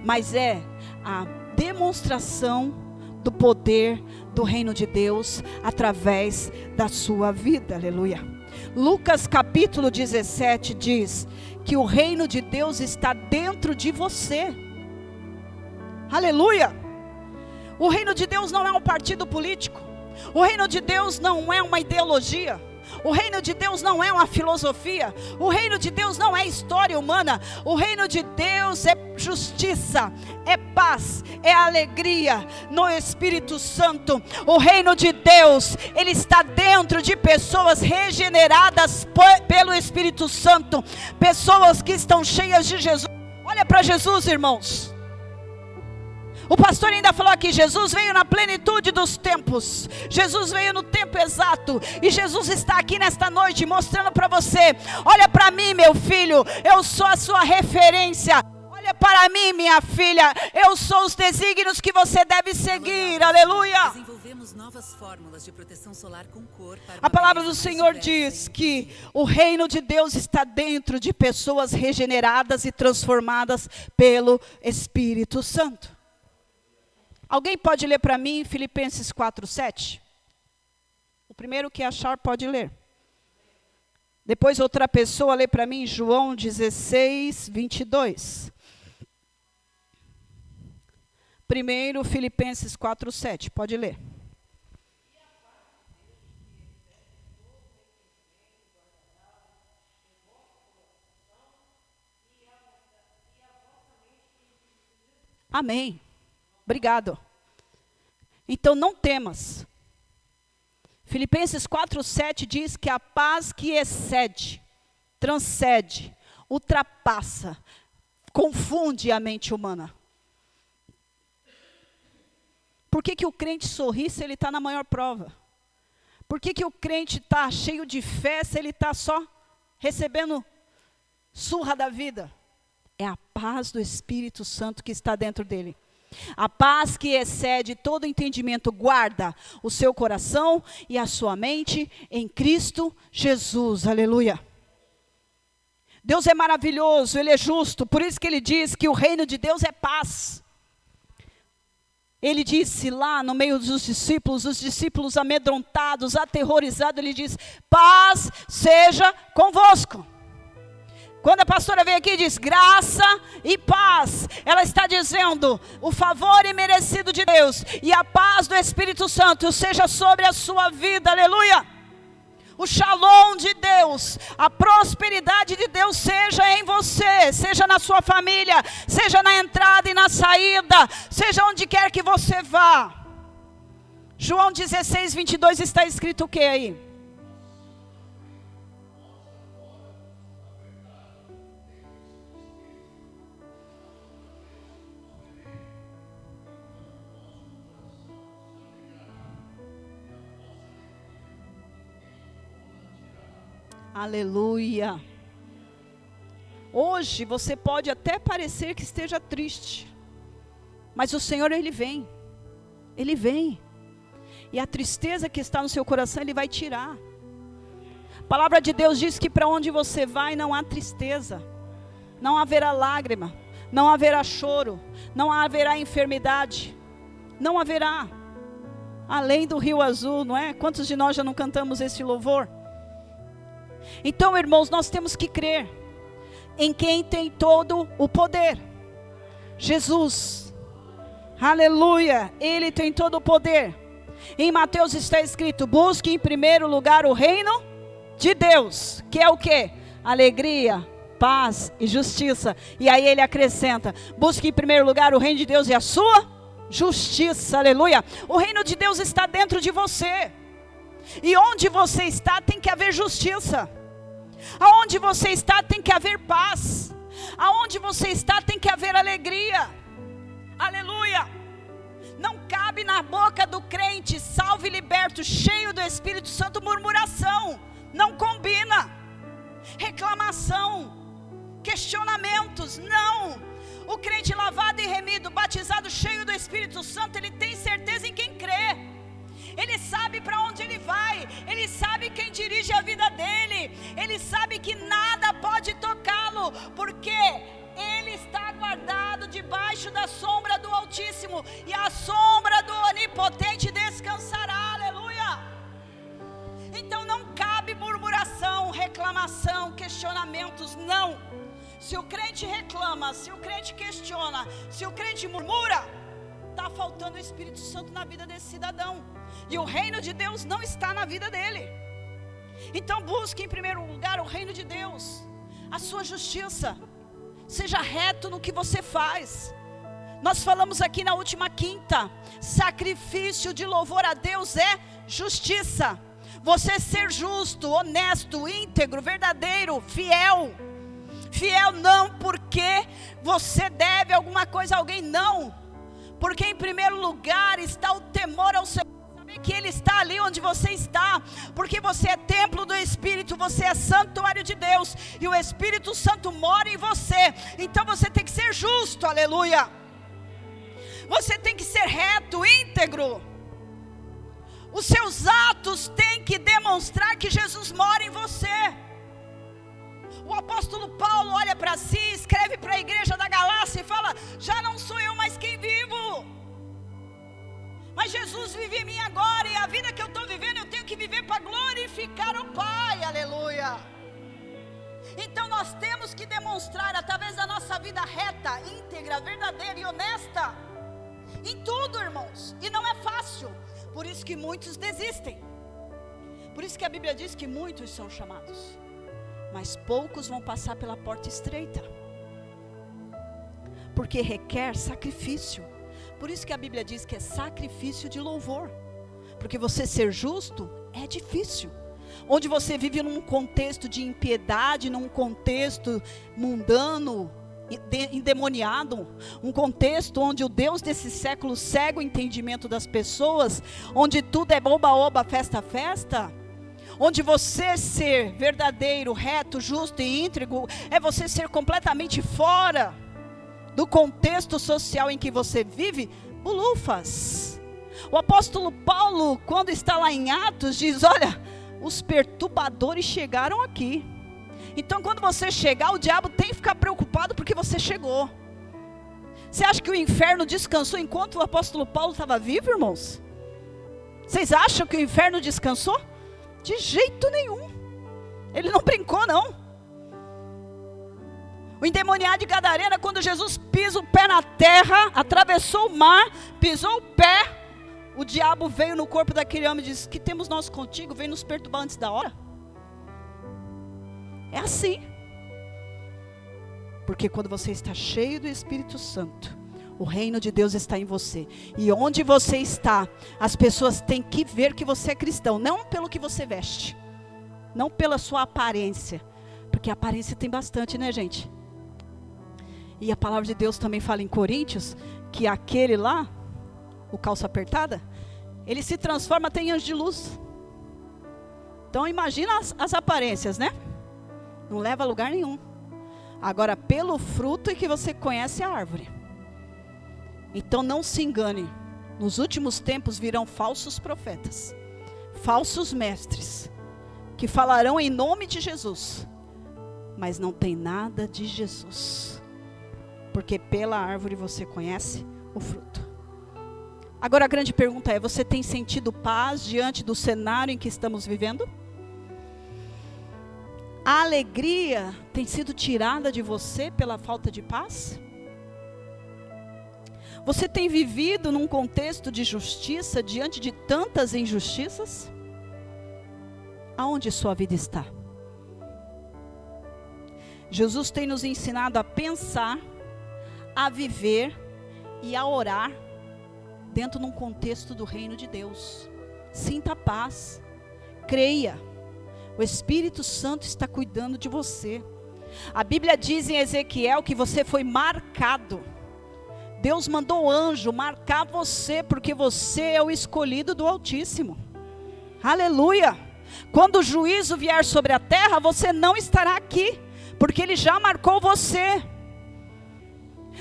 mas é a demonstração do poder do reino de Deus através da sua vida, aleluia. Lucas capítulo 17 diz que o reino de Deus está dentro de você, aleluia. O reino de Deus não é um partido político, o reino de Deus não é uma ideologia, o reino de Deus não é uma filosofia, o reino de Deus não é história humana. O reino de Deus é justiça, é paz, é alegria no Espírito Santo. O reino de Deus, ele está dentro de pessoas regeneradas pelo Espírito Santo, pessoas que estão cheias de Jesus. Olha para Jesus, irmãos. O pastor ainda falou aqui, Jesus veio na plenitude dos tempos, Jesus veio no tempo exato, e Jesus está aqui nesta noite mostrando para você, olha para mim, meu filho, eu sou a sua referência, olha para mim, minha filha, eu sou os desígnios que você deve seguir, aleluia. Desenvolvemos novas fórmulas de proteção solar com cor para A palavra do Senhor diz que o reino de Deus está dentro de pessoas regeneradas e transformadas pelo Espírito Santo. Alguém pode ler para mim Filipenses 4:7? O primeiro que achar pode ler. Depois outra pessoa lê para mim João 16:22. Primeiro Filipenses 4:7, pode ler. Amém. Obrigado. Então não temas. Filipenses 4:7 diz que a paz que excede, transcende, ultrapassa, confunde a mente humana. Por que o crente sorri se ele está na maior prova? Por que o crente está cheio de fé se ele está só recebendo surra da vida? É a paz do Espírito Santo que está dentro dele. A paz que excede todo entendimento guarda o seu coração e a sua mente em Cristo Jesus. Aleluia. Deus é maravilhoso, Ele é justo. Por isso que Ele diz que o reino de Deus é paz. Ele disse lá no meio dos discípulos, os discípulos amedrontados, aterrorizados, Ele diz, paz seja convosco. Quando a pastora veio aqui e diz graça e paz, ela está dizendo o favor imerecido de Deus e a paz do Espírito Santo seja sobre a sua vida, aleluia. O shalom de Deus, a prosperidade de Deus seja em você, seja na sua família, seja na entrada e na saída, seja onde quer que você vá. João 16:22 está escrito o que aí? Aleluia. Hoje você pode até parecer que esteja triste, mas o Senhor, Ele vem. Ele vem. E a tristeza que está no seu coração, Ele vai tirar. A palavra de Deus diz que para onde você vai não há tristeza, não haverá lágrima, não haverá choro, não haverá enfermidade, não haverá. Além do rio azul, não é? Quantos de nós já não cantamos esse louvor? Então, irmãos, nós temos que crer em quem tem todo o poder. Jesus. Aleluia. Ele tem todo o poder. Em Mateus está escrito, busque em primeiro lugar o reino de Deus. Que é o quê? Alegria, paz e justiça. E aí ele acrescenta, busque em primeiro lugar o reino de Deus e a sua justiça. Aleluia. O reino de Deus está dentro de você. E onde você está tem que haver justiça. Aonde você está tem que haver paz. Aonde você está tem que haver alegria. Aleluia. Não cabe na boca do crente, salvo e liberto, cheio do Espírito Santo, murmuração. Não combina. Reclamação, questionamentos, não. O crente lavado e remido, batizado, cheio do Espírito Santo, ele tem certeza em quem crê. Ele sabe para onde ele vai, ele sabe quem dirige a vida dele, ele sabe que nada pode tocá-lo, porque ele está guardado debaixo da sombra do Altíssimo, e a sombra do Onipotente descansará, aleluia. Então não cabe murmuração, reclamação, questionamentos, não. Se o crente reclama, se o crente questiona, se o crente murmura, está faltando o Espírito Santo na vida desse cidadão. E o reino de Deus não está na vida dele. Então busque em primeiro lugar o reino de Deus, a sua justiça. Seja reto no que você faz. Nós falamos aqui na última quinta, sacrifício de louvor a Deus é justiça. Você ser justo, honesto, íntegro, verdadeiro, fiel. Fiel não porque você deve alguma coisa a alguém, não. Porque em primeiro lugar está o temor ao Senhor. Saber que Ele está ali onde você está. Porque você é templo do Espírito, você é santuário de Deus. E o Espírito Santo mora em você. Então você tem que ser justo, aleluia. Você tem que ser reto, íntegro. Os seus atos têm que demonstrar que Jesus mora em você. O apóstolo Paulo olha para si, escreve para a igreja da Galácia e fala: já não sou eu mais quem vivo, mas Jesus vive em mim agora, e a vida que eu estou vivendo eu tenho que viver para glorificar o Pai, aleluia. Então nós temos que demonstrar através da nossa vida reta, íntegra, verdadeira e honesta, em tudo, irmãos, e não é fácil, por isso que muitos desistem, por isso que a Bíblia diz que muitos são chamados, mas poucos vão passar pela porta estreita, porque requer sacrifício. Por isso que a Bíblia diz que é sacrifício de louvor, porque você ser justo é difícil, onde você vive num contexto de impiedade, num contexto mundano, endemoniado, um contexto onde o Deus desse século cega o entendimento das pessoas, onde tudo é oba-oba, festa-festa, onde você ser verdadeiro, reto, justo e íntegro é você ser completamente fora do contexto social em que você vive, bulufas. O apóstolo Paulo, quando está lá em Atos, diz: olha, os perturbadores chegaram aqui. Então quando você chegar, o diabo tem que ficar preocupado porque você chegou. Você acha que o inferno descansou enquanto o apóstolo Paulo estava vivo, irmãos? Vocês acham que o inferno descansou? De jeito nenhum. Ele não brincou, não. O endemoniado de Gadarena, quando Jesus pisa o pé na terra, atravessou o mar, pisou o pé, o diabo veio no corpo daquele homem e disse: que temos nós contigo? Vem nos perturbar antes da hora. É assim. Porque quando você está cheio do Espírito Santo, o reino de Deus está em você. E onde você está, as pessoas têm que ver que você é cristão. Não pelo que você veste, não pela sua aparência, porque a aparência tem bastante, né, gente? E a palavra de Deus também fala em Coríntios que aquele lá, o calça apertada, ele se transforma até em anjo de luz. Então imagina as aparências, né? Não leva a lugar nenhum. Agora, pelo fruto é que você conhece a árvore. Então não se engane, nos últimos tempos virão falsos profetas, falsos mestres, que falarão em nome de Jesus, mas não tem nada de Jesus, porque pela árvore você conhece o fruto. Agora a grande pergunta é: você tem sentido paz diante do cenário em que estamos vivendo? A alegria tem sido tirada de você pela falta de paz? Você tem vivido num contexto de justiça diante de tantas injustiças? Aonde sua vida está? Jesus tem nos ensinado a pensar, a viver e a orar dentro de um contexto do reino de Deus. Sinta a paz, creia, o Espírito Santo está cuidando de você. A Bíblia diz em Ezequiel que você foi marcado. Deus mandou o anjo marcar você, porque você é o escolhido do Altíssimo. Aleluia! Quando o juízo vier sobre a terra, você não estará aqui, porque Ele já marcou você.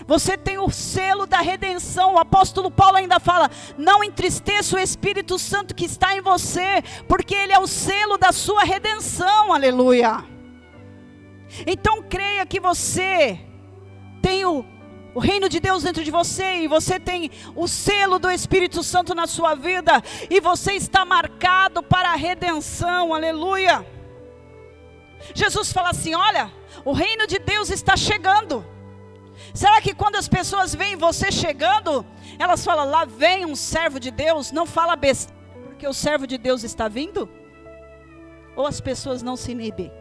Você tem o selo da redenção. O apóstolo Paulo ainda fala: não entristeça o Espírito Santo que está em você, porque Ele é o selo da sua redenção. Aleluia! Então creia que você tem o reino de Deus dentro de você, e você tem o selo do Espírito Santo na sua vida, e você está marcado para a redenção. Aleluia! Jesus fala assim: olha, o reino de Deus está chegando. Será que quando as pessoas veem você chegando, elas falam: lá vem um servo de Deus? Não fala besteira porque o servo de Deus está vindo? Ou as pessoas não se inibem?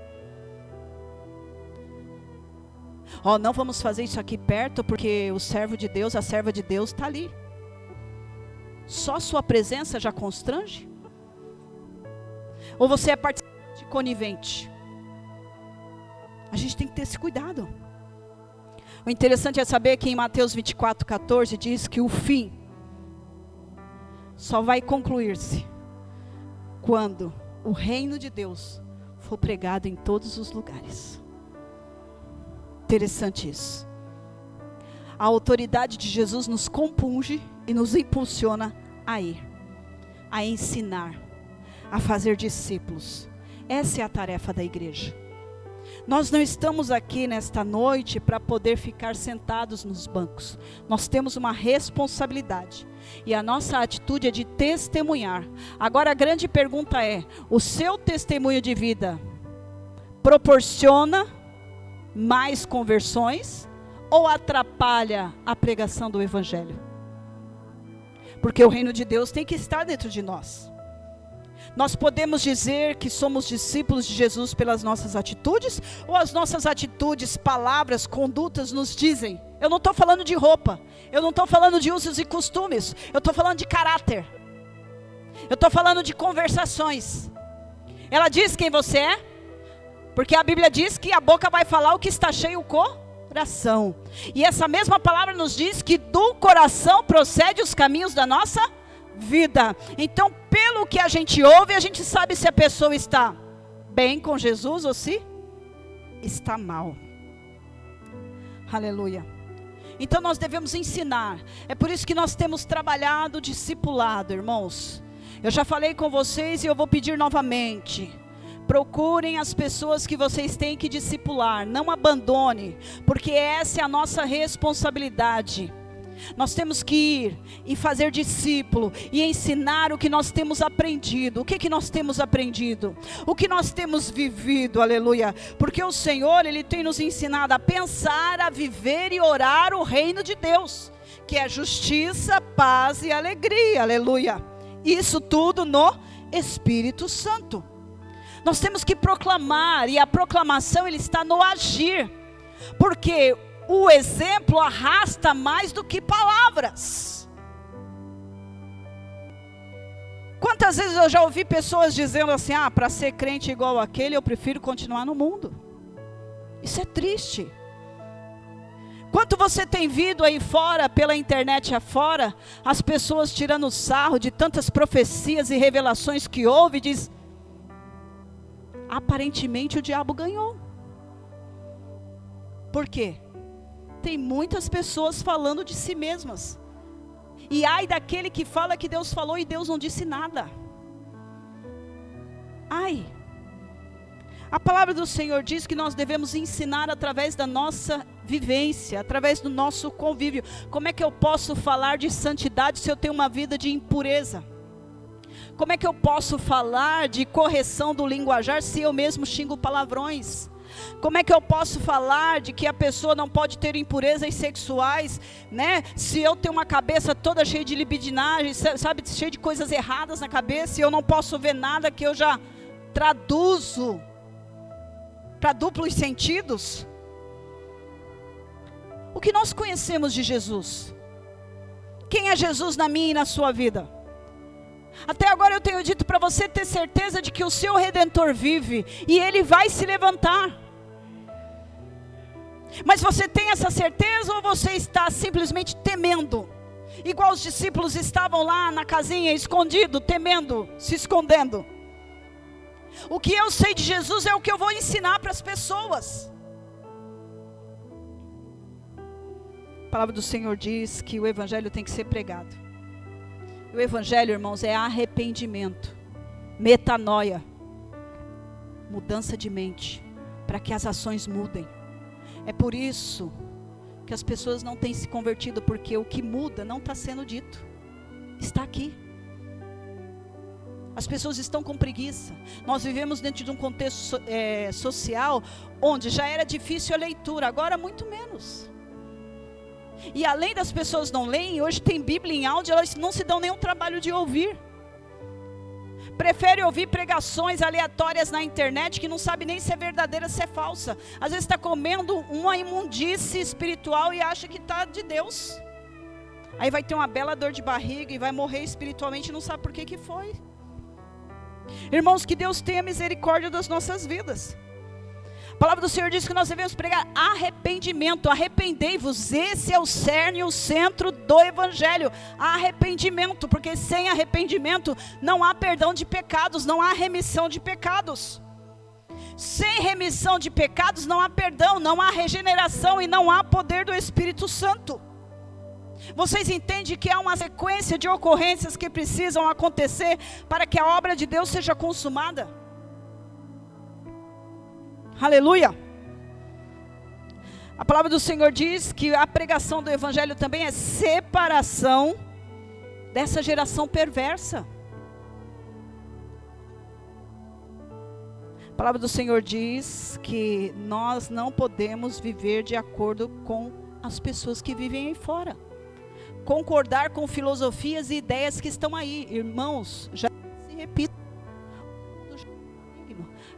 Não vamos fazer isso aqui perto, porque o servo de Deus, a serva de Deus está ali. Só sua presença já constrange? Ou você é participante conivente? A gente tem que ter esse cuidado. O interessante é saber que em Mateus 24:14 diz que o fim só vai concluir-se quando o reino de Deus for pregado em todos os lugares. Interessante isso. A autoridade de Jesus nos compunge e nos impulsiona a ir, a ensinar, a fazer discípulos. Essa é a tarefa da igreja. Nós não estamos aqui nesta noite para poder ficar sentados nos bancos. Nós temos uma responsabilidade. E a nossa atitude é de testemunhar. Agora a grande pergunta é: o seu testemunho de vida proporciona mais conversões ou atrapalha a pregação do Evangelho? Porque o reino de Deus tem que estar dentro de nós. Nós podemos dizer que somos discípulos de Jesus pelas nossas atitudes, ou as nossas atitudes, palavras, condutas nos dizem? Eu não estou falando de roupa, eu não estou falando de usos e costumes, eu estou falando de caráter, eu estou falando de conversações. Ela diz quem você é, porque a Bíblia diz que a boca vai falar o que está cheio o coração. E essa mesma palavra nos diz que do coração procede os caminhos da nossa vida. Então, pelo que a gente ouve, a gente sabe se a pessoa está bem com Jesus ou se está mal. Aleluia. Então nós devemos ensinar. É por isso que nós temos trabalhado discipulado, irmãos. Eu já falei com vocês e eu vou pedir novamente. Procurem as pessoas que vocês têm que discipular. Não abandone, porque essa é a nossa responsabilidade. Nós temos que ir e fazer discípulo e ensinar o que nós temos aprendido. O que nós temos aprendido? O que nós temos vivido, aleluia. Porque o Senhor, Ele tem nos ensinado a pensar, a viver e orar o reino de Deus, que é justiça, paz e alegria, aleluia. Isso tudo no Espírito Santo. Nós temos que proclamar, e a proclamação ele está no agir, porque o exemplo arrasta mais do que palavras. Quantas vezes eu já ouvi pessoas dizendo assim: para ser crente igual aquele, eu prefiro continuar no mundo. Isso é triste. Quanto você tem visto aí fora, pela internet afora, as pessoas tirando sarro de tantas profecias e revelações que houve, diz: aparentemente o diabo ganhou. Por quê? Tem muitas pessoas falando de si mesmas. E ai daquele que fala que Deus falou e Deus não disse nada. Ai. A palavra do Senhor diz que nós devemos ensinar através da nossa vivência, através do nosso convívio. Como é que eu posso falar de santidade se eu tenho uma vida de impureza? Como é que eu posso falar de correção do linguajar se eu mesmo xingo palavrões? Como é que eu posso falar de que a pessoa não pode ter impurezas sexuais, né? Se eu tenho uma cabeça toda cheia de libidinagem, sabe, cheia de coisas erradas na cabeça, e eu não posso ver nada que eu já traduzo para duplos sentidos? O que nós conhecemos de Jesus? Quem é Jesus na minha e na sua vida? Até agora eu tenho dito para você ter certeza de que o seu Redentor vive e Ele vai se levantar. Mas você tem essa certeza ou você está simplesmente temendo? Igual os discípulos estavam lá na casinha, escondido, temendo, se escondendo. O que eu sei de Jesus é o que eu vou ensinar para as pessoas. A palavra do Senhor diz que o Evangelho tem que ser pregado. O Evangelho, irmãos, é arrependimento, metanoia, mudança de mente, para que as ações mudem. É por isso que as pessoas não têm se convertido, porque o que muda não está sendo dito, está aqui. As pessoas estão com preguiça. Nós vivemos dentro de um contexto social, onde já era difícil a leitura, agora muito menos. E além das pessoas não leem, hoje tem Bíblia em áudio, elas não se dão nenhum trabalho de ouvir. Prefere ouvir pregações aleatórias na internet, que não sabe nem se é verdadeira, se é falsa. Às vezes está comendo uma imundície espiritual e acha que está de Deus. Aí vai ter uma bela dor de barriga e vai morrer espiritualmente e não sabe por que foi. Irmãos, que Deus tenha misericórdia das nossas vidas. A palavra do Senhor diz que nós devemos pregar arrependimento. Arrependei-vos, esse é o cerne, o centro do evangelho. Arrependimento, porque sem arrependimento não há perdão de pecados, não há remissão de pecados. Sem remissão de pecados não há perdão, não há regeneração e não há poder do Espírito Santo. Vocês entendem que há uma sequência de ocorrências que precisam acontecer para que a obra de Deus seja consumada? Aleluia! A palavra do Senhor diz que a pregação do evangelho também é separação dessa geração perversa. A palavra do Senhor diz que nós não podemos viver de acordo com as pessoas que vivem aí fora. Concordar com filosofias e ideias que estão aí. Irmãos, já se repita.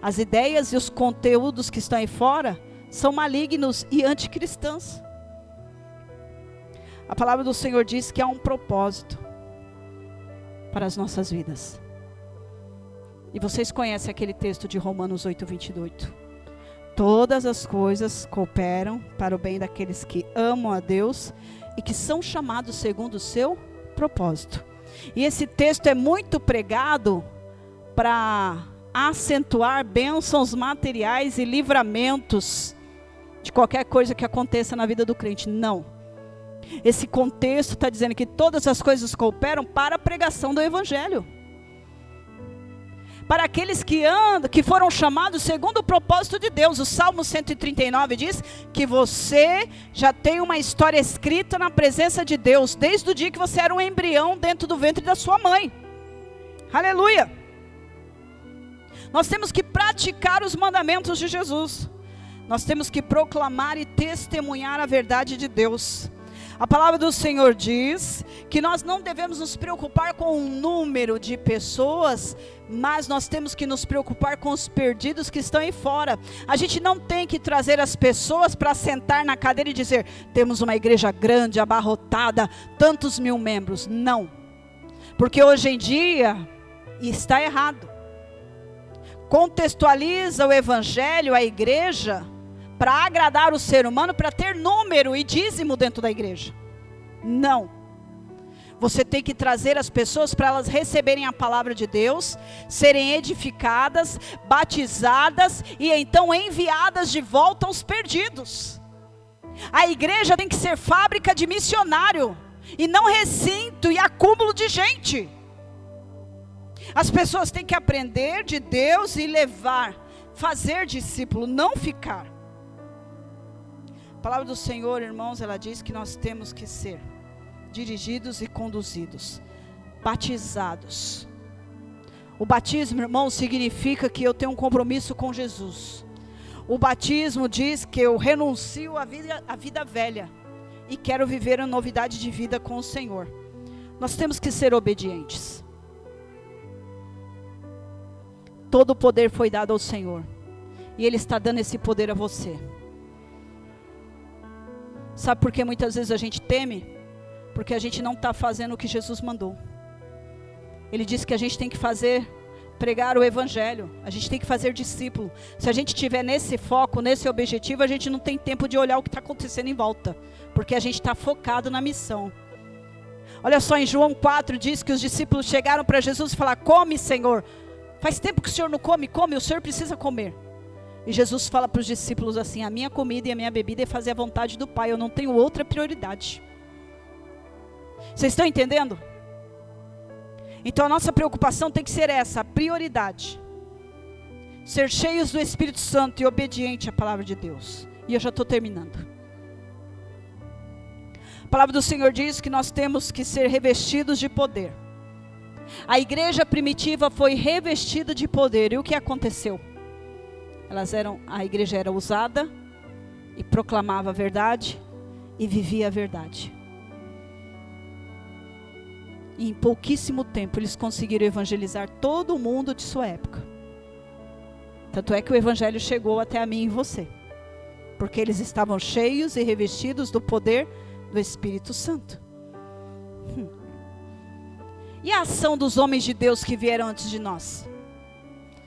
As ideias e os conteúdos que estão aí fora são malignos e anticristãos. A palavra do Senhor diz que há um propósito para as nossas vidas. E vocês conhecem aquele texto de Romanos 8:28. Todas as coisas cooperam para o bem daqueles que amam a Deus e que são chamados segundo o seu propósito. E esse texto é muito pregado para acentuar bênçãos materiais e livramentos de qualquer coisa que aconteça na vida do crente. Não. Esse contexto está dizendo que todas as coisas cooperam para a pregação do evangelho. Para aqueles que foram chamados segundo o propósito de Deus. O Salmo 139 diz que você já tem uma história escrita na presença de Deus, desde o dia que você era um embrião dentro do ventre da sua mãe. Aleluia! Nós temos que praticar os mandamentos de Jesus. Nós temos que proclamar e testemunhar a verdade de Deus. A palavra do Senhor diz que nós não devemos nos preocupar com o número de pessoas, mas nós temos que nos preocupar com os perdidos que estão aí fora. A gente não tem que trazer as pessoas para sentar na cadeira e dizer: temos uma igreja grande, abarrotada, tantos mil membros. Não. Porque hoje em dia está errado. Contextualiza o evangelho, a igreja, para agradar o ser humano, para ter número e dízimo dentro da igreja. Não. Você tem que trazer as pessoas para elas receberem a palavra de Deus, serem edificadas, batizadas e então enviadas de volta aos perdidos. A igreja tem que ser fábrica de missionário e não recinto e acúmulo de gente. As pessoas têm que aprender de Deus e levar, fazer discípulo, não ficar. A palavra do Senhor, irmãos, ela diz que nós temos que ser dirigidos e conduzidos, batizados. O batismo, irmãos, significa que eu tenho um compromisso com Jesus. O batismo diz que eu renuncio à vida velha e quero viver a novidade de vida com o Senhor. Nós temos que ser obedientes. Todo o poder foi dado ao Senhor. E Ele está dando esse poder a você. Sabe por que muitas vezes a gente teme? Porque a gente não está fazendo o que Jesus mandou. Ele disse que a gente tem que pregar o evangelho. A gente tem que fazer discípulo. Se a gente estiver nesse foco, nesse objetivo, a gente não tem tempo de olhar o que está acontecendo em volta. Porque a gente está focado na missão. Olha só, em João 4 diz que os discípulos chegaram para Jesus e falaram: come, Senhor. Faz tempo que o Senhor não come, o Senhor precisa comer. E Jesus fala para os discípulos assim: a minha comida e a minha bebida é fazer a vontade do Pai, eu não tenho outra prioridade. Vocês estão entendendo? Então a nossa preocupação tem que ser essa, a prioridade. Ser cheios do Espírito Santo e obediente à palavra de Deus. E eu já estou terminando. A palavra do Senhor diz que nós temos que ser revestidos de poder. A igreja primitiva foi revestida de poder. E o que aconteceu? A igreja era usada e proclamava a verdade e vivia a verdade. E em pouquíssimo tempo eles conseguiram evangelizar todo o mundo de sua época. Tanto é que o evangelho chegou até a mim e você. Porque eles estavam cheios e revestidos do poder do Espírito Santo. E a ação dos homens de Deus que vieram antes de nós?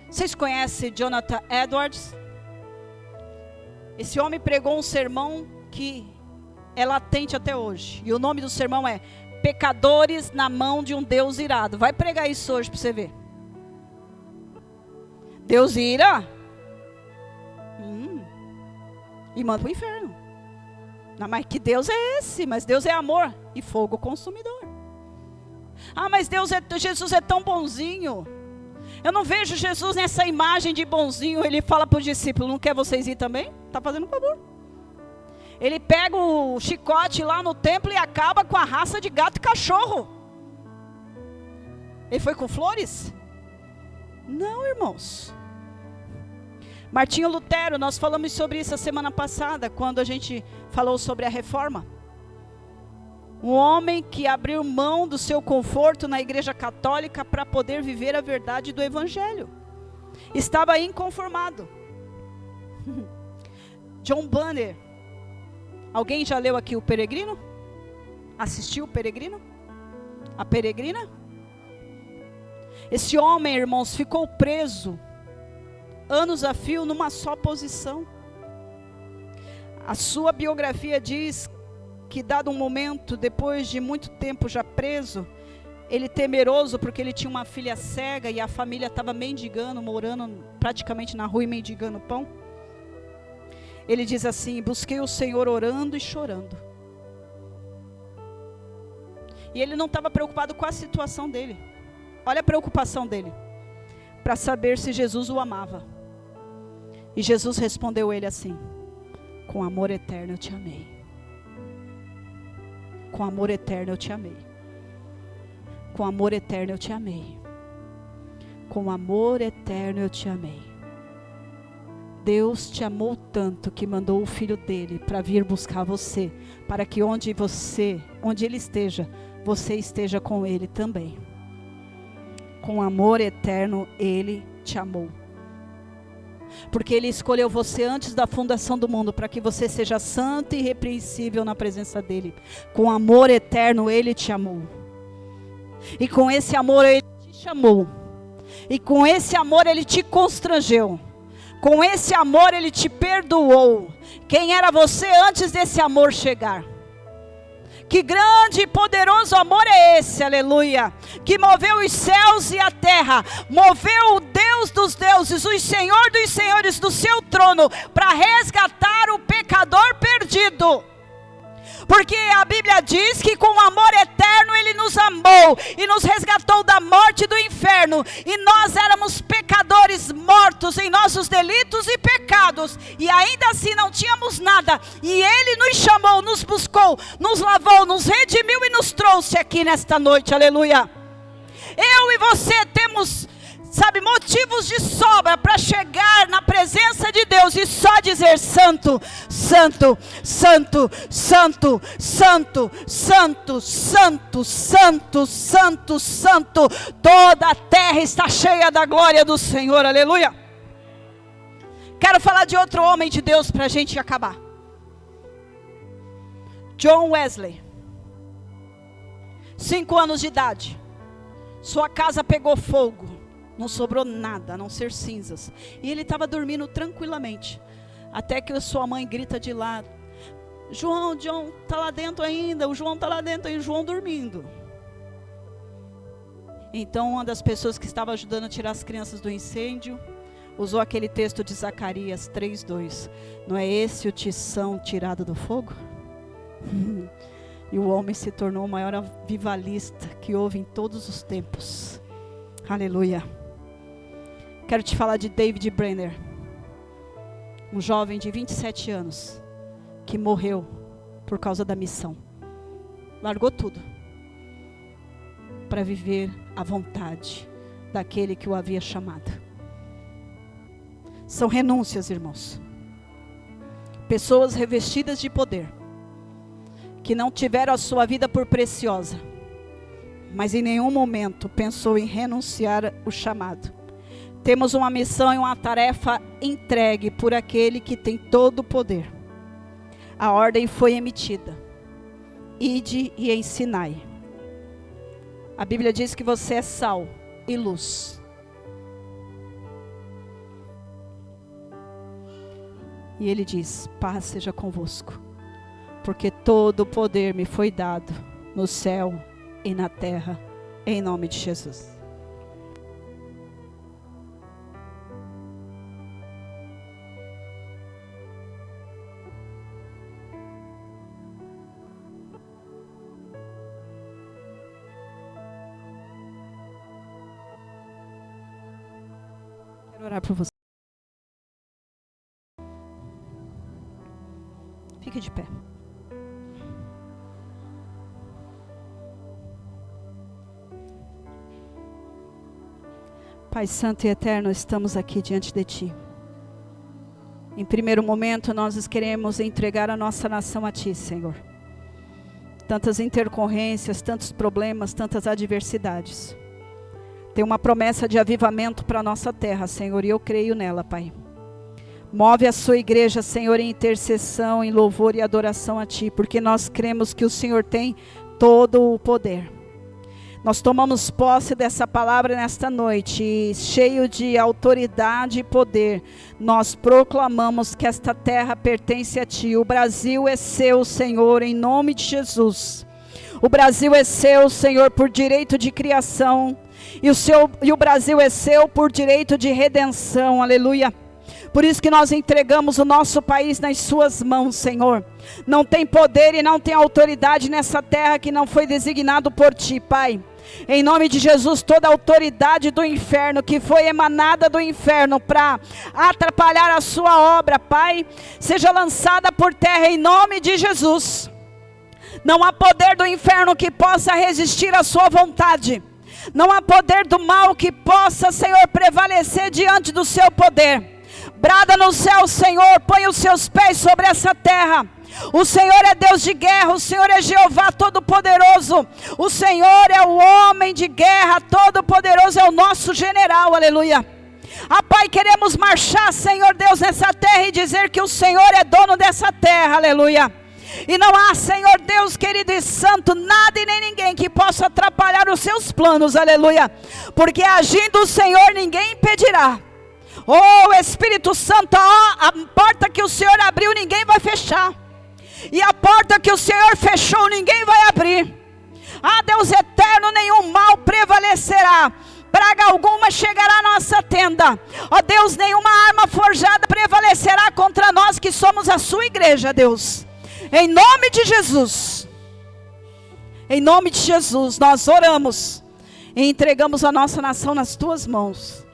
Vocês conhecem Jonathan Edwards? Esse homem pregou um sermão que é latente até hoje. E o nome do sermão é Pecadores na Mão de um Deus Irado. Vai pregar isso hoje para você ver. Deus ira e manda para o inferno. Não, mas que Deus é esse? Mas Deus é amor e fogo consumidor. Ah, mas Jesus é tão bonzinho. Eu não vejo Jesus nessa imagem de bonzinho. Ele fala para os discípulos, não quer vocês ir também? Está fazendo um favor. Ele pega o chicote lá no templo e acaba com a raça de gato e cachorro. Ele foi com flores? Não, irmãos. Martinho Lutero, nós falamos sobre isso a semana passada, quando a gente falou sobre a reforma. Um homem que abriu mão do seu conforto na igreja católica para poder viver a verdade do evangelho. Estava inconformado. John Bunyan. Alguém já leu aqui o Peregrino? Assistiu o Peregrino? A Peregrina? Esse homem, irmãos, ficou preso anos a fio numa só posição. A sua biografia diz que, dado um momento, depois de muito tempo já preso, ele temeroso porque ele tinha uma filha cega e a família estava mendigando, morando praticamente na rua e mendigando pão. Ele diz assim: busquei o Senhor orando e chorando. E ele não estava preocupado com a situação dele. Olha a preocupação dele. Para saber se Jesus o amava. E Jesus respondeu ele assim: com amor eterno eu te amei. Com amor eterno eu te amei. Com amor eterno eu te amei. Com amor eterno eu te amei. Deus te amou tanto que mandou o Filho dele para vir buscar você, para que onde ele esteja, você esteja com ele também. Com amor eterno ele te amou. Porque ele escolheu você antes da fundação do mundo, para que você seja santo e irrepreensível na presença dele. Com amor eterno ele te amou. E com esse amor ele te chamou. E com esse amor ele te constrangeu. Com esse amor ele te perdoou. Quem era você antes desse amor chegar? Que grande e poderoso amor é esse, aleluia, que moveu os céus e a terra, moveu o Deus dos deuses, o Senhor dos senhores do seu trono, para resgatar o pecador perdido. Porque a Bíblia diz que com amor eterno ele nos amou e nos resgatou da morte e do inferno. E nós éramos pecadores mortos em nossos delitos e pecados. E ainda assim não tínhamos nada. E ele nos chamou, nos buscou, nos lavou, nos redimiu e nos trouxe aqui nesta noite. Aleluia. Eu e você temos, motivos de sobra para chegar na presença de Deus e só dizer santo, santo, santo, santo, santo, santo, santo, santo, santo, santo. Toda a terra está cheia da glória do Senhor, aleluia. Quero falar de outro homem de Deus para a gente acabar. John Wesley, 5 anos de idade, sua casa pegou fogo. Não sobrou nada, a não ser cinzas. E ele estava dormindo tranquilamente. Até que sua mãe grita de lá: João, John está lá dentro ainda. O João está lá dentro e o João dormindo. Então uma das pessoas que estava ajudando a tirar as crianças do incêndio usou aquele texto de Zacarias 3:2. Não é esse o tição tirado do fogo? E o homem se tornou o maior avivalista que houve em todos os tempos. Aleluia. Quero te falar de David Brenner, um jovem de 27 anos, que morreu por causa da missão. Largou tudo para viver a vontade daquele que o havia chamado. São renúncias, irmãos. Pessoas revestidas de poder, que não tiveram a sua vida por preciosa, mas em nenhum momento pensou em renunciar o chamado. Temos uma missão e uma tarefa entregue por aquele que tem todo o poder. A ordem foi emitida: ide e ensinai. A Bíblia diz que você é sal e luz. E ele diz: paz seja convosco, porque todo o poder me foi dado no céu e na terra, em nome de Jesus. Quero orar por você. Fique de pé. Pai Santo e Eterno, estamos aqui diante de Ti. Em primeiro momento, nós queremos entregar a nossa nação a Ti, Senhor. Tantas intercorrências, tantos problemas, tantas adversidades. Tem uma promessa de avivamento para a nossa terra, Senhor, e eu creio nela, Pai. Move a sua igreja, Senhor, em intercessão, em louvor e adoração a Ti, porque nós cremos que o Senhor tem todo o poder. Nós tomamos posse dessa palavra nesta noite e, cheio de autoridade e poder, nós proclamamos que esta terra pertence a Ti. O Brasil é seu, Senhor, em nome de Jesus. O Brasil é seu, Senhor, por direito de criação, e o Brasil é seu por direito de redenção, aleluia. Por isso que nós entregamos o nosso país nas suas mãos, Senhor. Não tem poder e não tem autoridade nessa terra que não foi designado por Ti, Pai. Em nome de Jesus, toda autoridade do inferno, que foi emanada do inferno para atrapalhar a sua obra, Pai, seja lançada por terra em nome de Jesus. Não há poder do inferno que possa resistir à sua vontade. Não há poder do mal que possa, Senhor, prevalecer diante do seu poder. Brada no céu, Senhor, põe os seus pés sobre essa terra. O Senhor é Deus de guerra, o Senhor é Jeová Todo-Poderoso. O Senhor é o homem de guerra, Todo-Poderoso é o nosso general, aleluia. Pai, queremos marchar, Senhor Deus, nessa terra e dizer que o Senhor é dono dessa terra, aleluia. E não há, Senhor Deus querido e santo, nada e nem ninguém que possa atrapalhar os seus planos, aleluia. Porque agindo o Senhor, ninguém impedirá. Oh Espírito Santo, a porta que o Senhor abriu, ninguém vai fechar. E a porta que o Senhor fechou, ninguém vai abrir. Deus eterno, nenhum mal prevalecerá. Praga alguma chegará à nossa tenda. Deus, nenhuma arma forjada prevalecerá contra nós que somos a sua igreja, Deus. Em nome de Jesus. Em nome de Jesus, nós oramos e entregamos a nossa nação nas tuas mãos.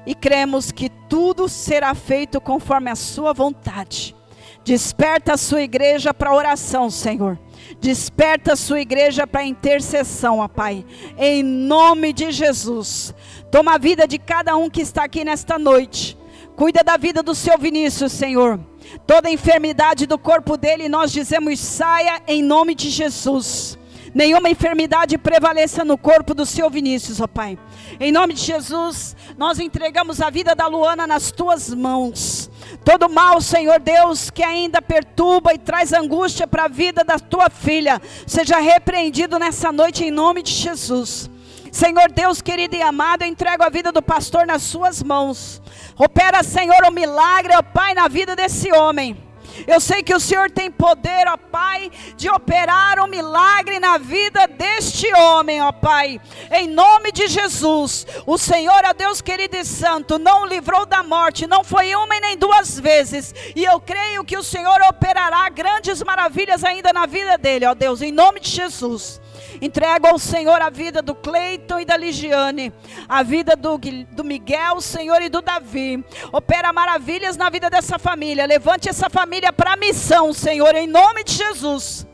E cremos que tudo será feito conforme a sua vontade. Desperta a sua igreja para oração, Senhor. Desperta a sua igreja para intercessão, Pai. Em nome de Jesus. Toma a vida de cada um que está aqui nesta noite. Cuida da vida do seu Vinícius, Senhor. Toda enfermidade do corpo dele, nós dizemos, saia em nome de Jesus. Nenhuma enfermidade prevaleça no corpo do seu Vinícius, Pai. Em nome de Jesus, nós entregamos a vida da Luana nas tuas mãos. Todo mal, Senhor Deus, que ainda perturba e traz angústia para a vida da tua filha, seja repreendido nessa noite em nome de Jesus. Senhor Deus querido e amado, eu entrego a vida do pastor nas suas mãos. Opera, Senhor, o milagre, ó Pai, na vida desse homem. Eu sei que o Senhor tem poder, ó Pai, de operar um milagre na vida deste homem, ó Pai. Em nome de Jesus, o Senhor, ó Deus querido e santo, não o livrou da morte, não foi uma e nem duas vezes. E eu creio que o Senhor operará grandes maravilhas ainda na vida dele, ó Deus, em nome de Jesus. Entrego ao Senhor a vida do Cleiton e da Ligiane, a vida do Miguel, Senhor, e do Davi. Opera maravilhas na vida dessa família. Levante essa família para a missão, Senhor, em nome de Jesus.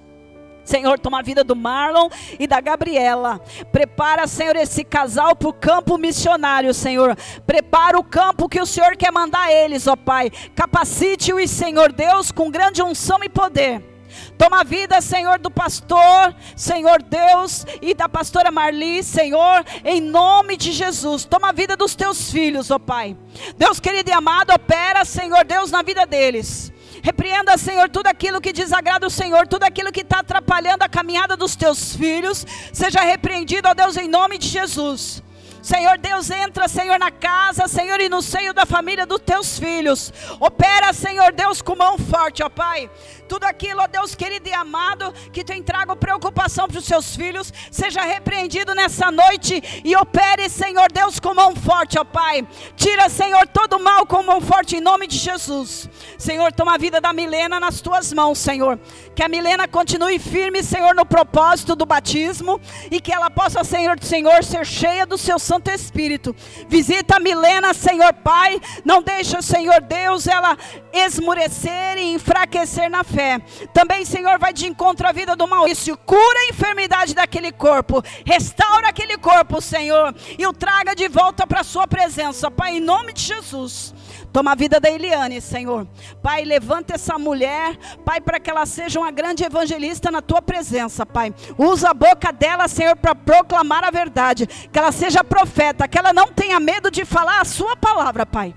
Senhor, toma a vida do Marlon e da Gabriela. Prepara, Senhor, esse casal para o campo missionário, Senhor. Prepara o campo que o Senhor quer mandar eles, ó Pai. Capacite-os, Senhor Deus, com grande unção e poder. Toma a vida, Senhor, do pastor, Senhor Deus, e da pastora Marli, Senhor, em nome de Jesus. Toma a vida dos teus filhos, ó Pai. Deus querido e amado, opera, Senhor Deus, na vida deles. Repreenda, Senhor, tudo aquilo que desagrada o Senhor, tudo aquilo que está atrapalhando a caminhada dos teus filhos, seja repreendido, ó Deus, em nome de Jesus. Senhor Deus, entra, Senhor, na casa, Senhor, e no seio da família dos teus filhos. Opera, Senhor Deus, com mão forte, ó Pai. Tudo aquilo, ó Deus querido e amado, que tem trago preocupação para os seus filhos, seja repreendido nessa noite e opere, Senhor Deus, com mão forte, ó Pai. Tira, Senhor, todo mal com mão forte em nome de Jesus. Senhor, toma a vida da Milena nas tuas mãos, Senhor. Que a Milena continue firme, Senhor, no propósito do batismo e que ela possa, Senhor, ser cheia do seu Santo Espírito. Visita a Milena, Senhor Pai. Não deixa, Senhor Deus, ela esmurecer e enfraquecer na fé. Também, Senhor, vai de encontro à vida do Maurício. Cura a enfermidade daquele corpo. Restaura aquele corpo, Senhor, e o traga de volta para a sua presença, Pai, em nome de Jesus. Toma a vida da Eliane, Senhor. Pai, levanta essa mulher, Pai, para que ela seja uma grande evangelista na tua presença, Pai. Usa a boca dela, Senhor, para proclamar a verdade. Que ela seja profeta, que ela não tenha medo de falar a sua palavra, Pai.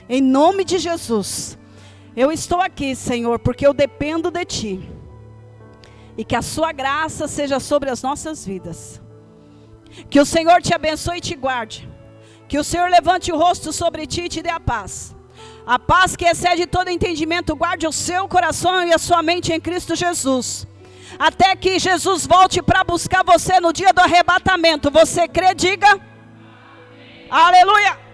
Em nome de Jesus. Eu estou aqui, Senhor, porque eu dependo de Ti. E que a sua graça seja sobre as nossas vidas. Que o Senhor te abençoe e te guarde. Que o Senhor levante o rosto sobre ti e te dê a paz. A paz que excede todo entendimento, guarde o seu coração e a sua mente em Cristo Jesus. Até que Jesus volte para buscar você no dia do arrebatamento. Você crê? Diga. Amém. Aleluia.